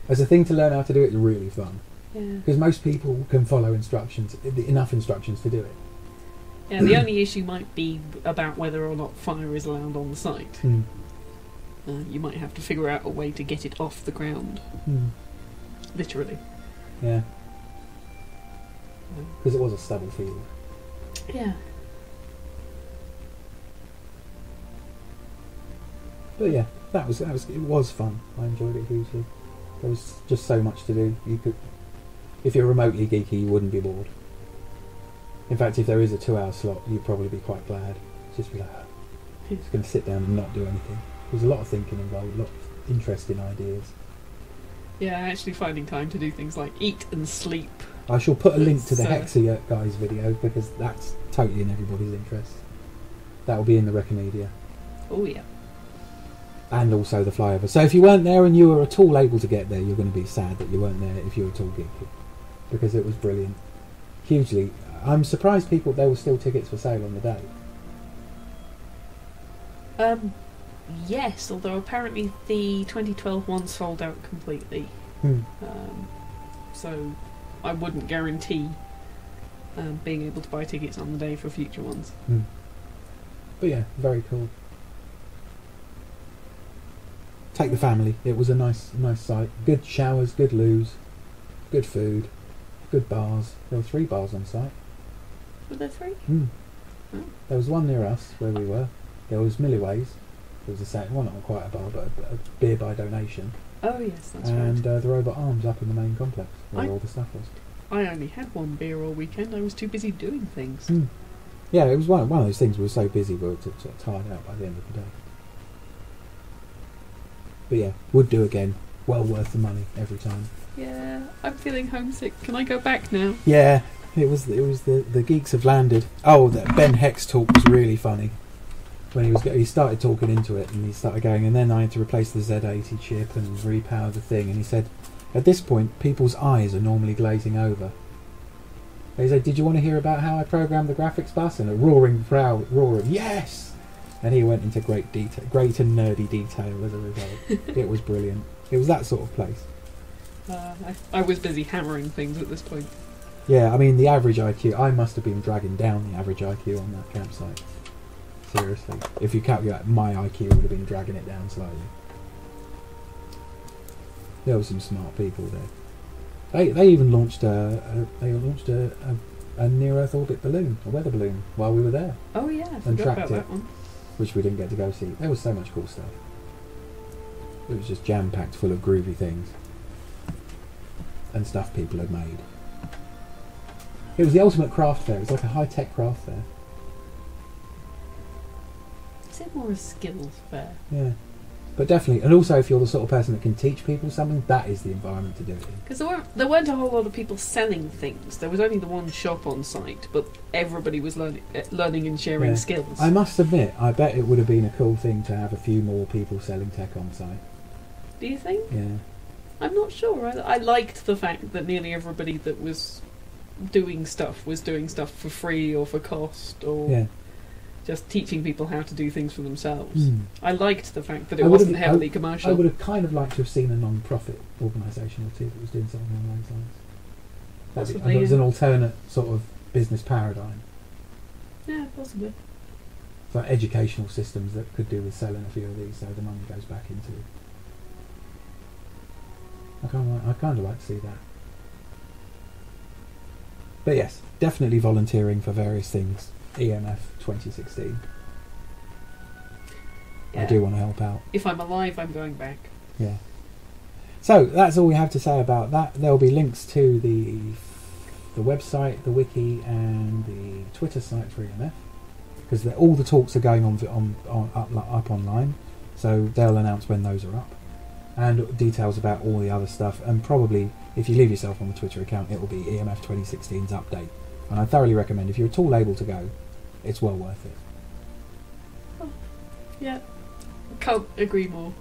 As a thing to learn how to do it, it's really fun. Yeah. Because most people can follow instructions, enough instructions to do it. Yeah, the only issue might be about whether or not fire is allowed on the site. You might have to figure out a way to get it off the ground. Literally. Yeah. Because it was a stubble field. Yeah. But yeah, it was fun. I enjoyed it hugely. There was just so much to do. You could, if you're remotely geeky, you wouldn't be bored. In fact, if there is a 2-hour slot, you'd probably be quite glad. Just be like, just going to sit down and not do anything. There's a lot of thinking involved, a lot of interesting ideas. Yeah, actually finding time to do things like eat and sleep. I shall put a link to the Hexia guys video, because that's totally in everybody's interest. That will be in the Recomedia. Oh yeah. And also the flyover. So if you weren't there and you were at all able to get there, you're going to be sad that you weren't there if you were at all geeky, because it was brilliant. Hugely. I'm surprised there were still tickets for sale on the day. Yes, although apparently the 2012 one sold out completely. So I wouldn't guarantee being able to buy tickets on the day for future ones. But yeah, very cool. Take the family. It was a nice site. Good showers, good loos, good food, good bars. There were 3 bars on site. Were there 3? Oh. There was one near us where we were. There was Millyway's. There was well, not quite a bar, but a beer by donation. Oh yes, that's and right. The Robot Arms up in the main complex where all the stuff was. I only had 1 beer all weekend. I was too busy doing things. Yeah, it was one of those things. We were so busy, we were sort of tired out by the end of the day. But yeah, would do again. Well worth the money every time. Yeah, I'm feeling homesick. Can I go back now? Yeah, it was the geeks have landed. Oh, that Ben Heck's talk was really funny. When he started talking into it, and he started going, and then I had to replace the Z80 chip and repower the thing, and he said, at this point, people's eyes are normally glazing over. He said, did you want to hear about how I programmed the graphics bus? And a roaring, yes! And he went into great and nerdy detail as a result. It was brilliant. It was that sort of place. I was busy hammering things at this point. Yeah, I mean, the average IQ, I must have been dragging down the average IQ on that campsite. Seriously. If you calculate my IQ, would have been dragging it down slightly. There were some smart people there. They even launched a near Earth orbit balloon, a weather balloon, while we were there. Oh yeah, I and forgot tracked about it, that one. which we didn't get to go see. There was so much cool stuff. It was just jam packed full of groovy things and stuff people had made. It was the ultimate craft fair. It was like a high tech craft fair. Is it more a skills fair? Yeah. But definitely, and also if you're the sort of person that can teach people something, that is the environment to do it in. Because there weren't a whole lot of people selling things. There was only the one shop on site, but everybody was learning and sharing skills. I must admit, I bet it would have been a cool thing to have a few more people selling tech on site. Do you think? Yeah. I'm not sure. I liked the fact that nearly everybody that was doing stuff for free or for cost, or just teaching people how to do things for themselves. I liked the fact that it wasn't heavily commercial. I would have kind of liked to have seen a non-profit organisation or two that was doing something along those lines. That was an alternate sort of business paradigm. Yeah, possibly. So educational systems that could do with selling a few of these, so the money goes back into. I kind of like to see that. But yes, definitely volunteering for various things. EMF 2016. Yeah. I do want to help out. If I'm alive, I'm going back. Yeah. So that's all we have to say about that. There will be links to the website, the wiki, and the Twitter site for EMF, because all the talks are going up online. So they'll announce when those are up, and details about all the other stuff. And probably, if you leave yourself on the Twitter account, it will be EMF 2016's update. And I thoroughly recommend, if you're at all able to go, it's well worth it. Oh, yeah, can't agree more.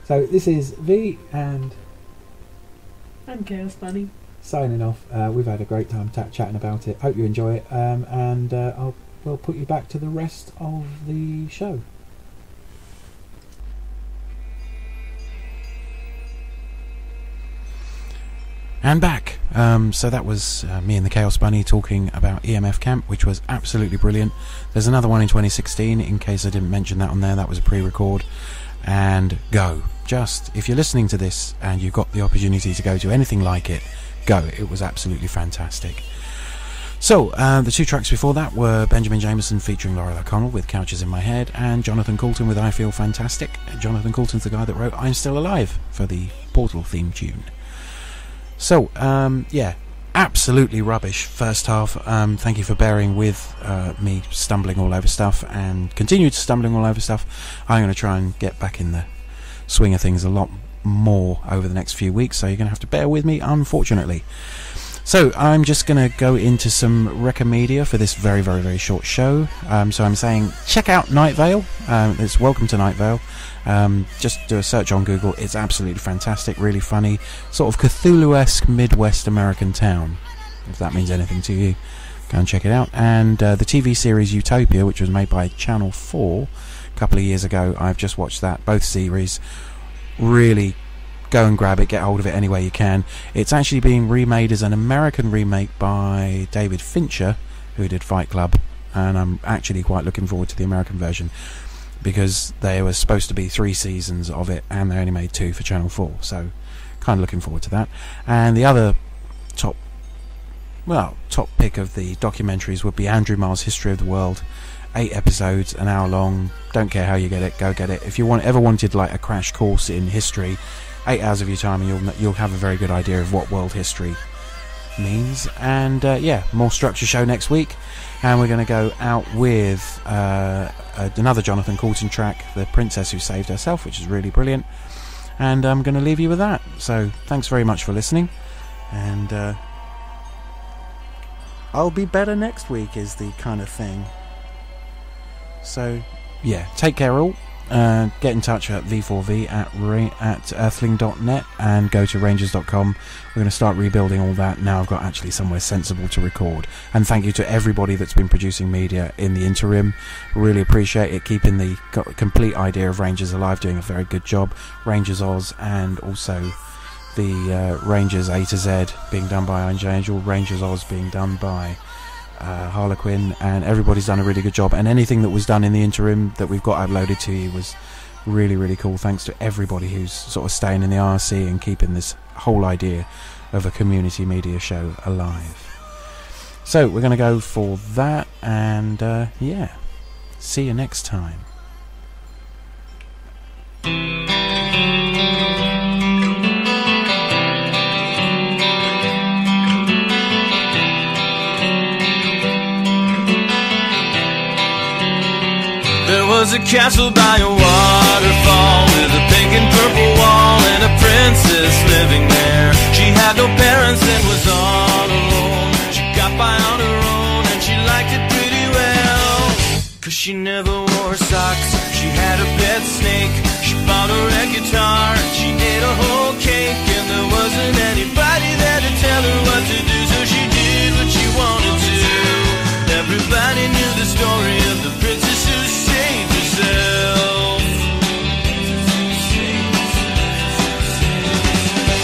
So this is V and Chaosbunny signing off. We've had a great time chatting about it. Hope you enjoy it, and we'll put you back to the rest of the show. And back. So that was me and the Chaosbunny talking about EMF Camp, which was absolutely brilliant. There's another one in 2016, in case I didn't mention that on there. That was a pre-record. And go. Just, if you're listening to this and you've got the opportunity to go to anything like it, go. It was absolutely fantastic. So, the 2 tracks before that were Benjamin Jameson featuring Laurel O'Connell with Couches in My Head, and Jonathan Coulton with I Feel Fantastic. Jonathan Coulton's the guy that wrote I'm Still Alive for the Portal theme tune. So, yeah, absolutely rubbish first half. Thank you for bearing with me stumbling all over stuff and continue to stumbling all over stuff. I'm going to try and get back in the swing of things a lot more over the next few weeks, so you're going to have to bear with me, unfortunately. So, I'm just going to go into some Recomedia for this very, very, very short show. So I'm saying, check out Night Vale. It's Welcome to Night Vale. Just do a search on Google. It's absolutely fantastic, really funny, sort of Cthulhu-esque Midwest American town, if that means anything to you. Go and check it out. And the TV series Utopia, which was made by Channel 4 a couple of years ago, I've just watched that, both series. Really go and grab it, get hold of it any way you can. It's actually being remade as an American remake by David Fincher, who did Fight Club, and I'm actually quite looking forward to the American version, because there was supposed to be 3 seasons of it and they only made 2 for Channel 4, so kind of looking forward to that. And the other top pick of the documentaries would be Andrew Marr's History of the World. 8 episodes, an hour long. Don't care how you get it, go get it. If you ever wanted like a crash course in history, 8 hours of your time, and you'll have a very good idea of what world history means. And more Structure Show next week, and we're going to go out with another Jonathan Coulton track, The Princess Who Saved Herself, which is really brilliant. And I'm going to leave you with that. So thanks very much for listening, and I'll be better next week is the kind of thing. So yeah, take care all. Get in touch at v4v at earthling.net and go to rangers.com. We're going to start rebuilding all that now. I've got actually somewhere sensible to record. And thank you to everybody that's been producing media in the interim. Really appreciate it, keeping the complete idea of Rangers alive, doing a very good job. Rangers Oz, and also the Rangers A to Z being done by Orange Angel, Rangers Oz being done by Harlequin, and everybody's done a really good job. And anything that was done in the interim that we've got uploaded to you was really, really cool. Thanks to everybody who's sort of staying in the RC and keeping this whole idea of a community media show alive. So we're going to go for that, and see you next time. There was a castle by a waterfall with a pink and purple wall and a princess living there. She had no parents and was all alone. She got by on her own and she liked it pretty well, 'cause she never wore socks. She had a pet snake. She bought her a guitar and she ate a whole cake, and there wasn't anybody there to tell her what to do, so she did what she wanted to. Everybody knew the story of the princess who saved herself.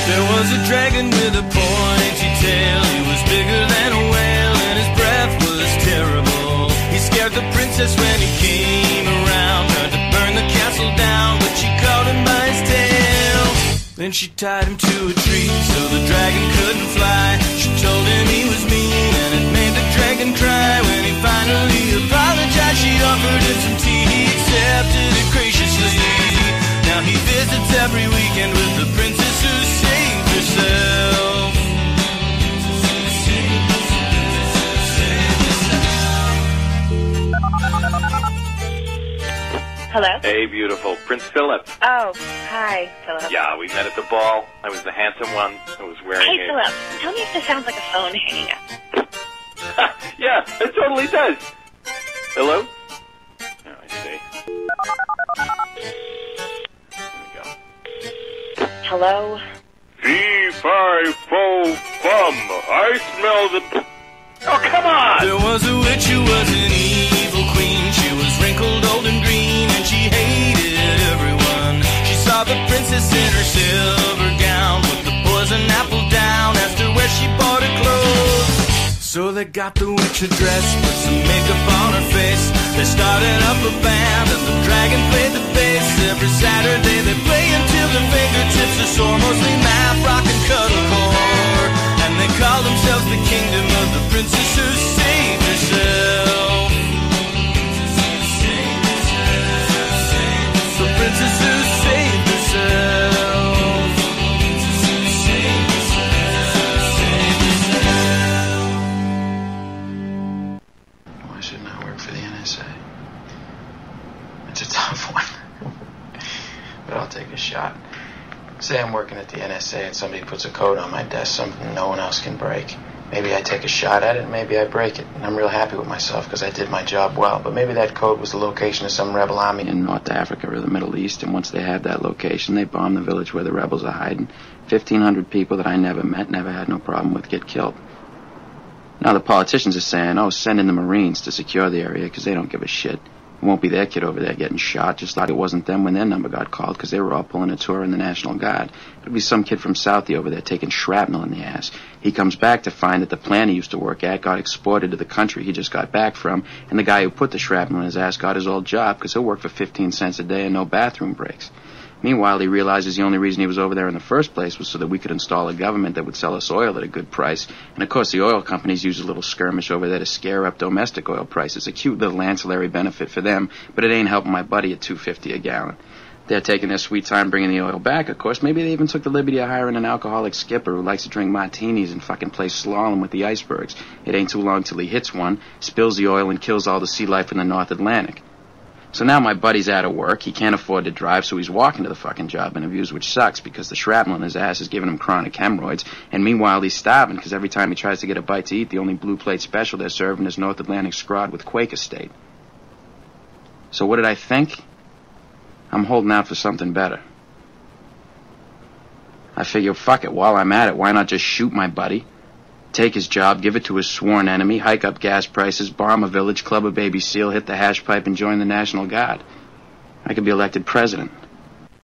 There was a dragon with a pointy tail. He was bigger than a whale and his breath was terrible. He scared the princess when he came around, tried to burn the castle down, but she caught him by his tail. Then she tied him to a tree so the dragon couldn't fly. She told him he was mean and it made the dragon cry. When he finally apologized, she offered him some tea. He accepted it graciously. Now he visits every weekend with the princess who saved herself. Hello? Hey, beautiful. Prince Philip. Oh, hi, Philip. Yeah, we met at the ball. I was the handsome one. I was wearing Hey, Philip, tell me if this sounds like a phone hanging up. Yeah, it totally does. Hello? Oh, I see. Here we go. Hello? V5 I smell the... Oh, come on! There was a witch who was an evil queen. She was wrinkled, old and green, and she hated everyone. She saw the princess in her silver gown, put the poison apple down, asked her where she bought her clothes. So they got the witch a dress, put some makeup on her face. They started up a band and the dragon played the bass. Every Saturday they play until their fingertips are sore. Mostly math, rock and cuddlecore. And they call themselves the kingdom of the princess who saved herself. The princess who saved herself. Why shouldn't I work for the NSA? It's a tough one. But I'll take a shot. Say I'm working at the NSA and somebody puts a code on my desk, something no one else can break. Maybe I take a shot at it, and maybe I break it. And I'm real happy with myself because I did my job well. But maybe that code was the location of some rebel army in North Africa or the Middle East, and once they have that location, they bomb the village where the rebels are hiding. 1,500 people that I never met, never had no problem with, get killed. Now the politicians are saying, oh, send in the Marines to secure the area because they don't give a shit. It won't be their kid over there getting shot, just like it wasn't them when their number got called, because they were all pulling a tour in the National Guard. It'll be some kid from Southie over there taking shrapnel in the ass. He comes back to find that the plant he used to work at got exported to the country he just got back from, and the guy who put the shrapnel in his ass got his old job, because he'll work for 15 cents a day and no bathroom breaks. Meanwhile, he realizes the only reason he was over there in the first place was so that we could install a government that would sell us oil at a good price. And, of course, the oil companies use a little skirmish over there to scare up domestic oil prices. A cute little ancillary benefit for them, but it ain't helping my buddy at $2.50 a gallon. They're taking their sweet time bringing the oil back, of course. Maybe they even took the liberty of hiring an alcoholic skipper who likes to drink martinis and fucking play slalom with the icebergs. It ain't too long till he hits one, spills the oil, and kills all the sea life in the North Atlantic. So now my buddy's out of work. He can't afford to drive, so he's walking to the fucking job interviews, which sucks because the shrapnel in his ass is giving him chronic hemorrhoids. And meanwhile, he's starving because every time he tries to get a bite to eat, the only blue plate special they're serving is North Atlantic scrod with Quaker State. So what did I think? I'm holding out for something better. I figure, fuck it, while I'm at it, why not just shoot my buddy? Take his job, give it to his sworn enemy, hike up gas prices, bomb a village, club a baby seal, hit the hash pipe, and join the National Guard. I could be elected president.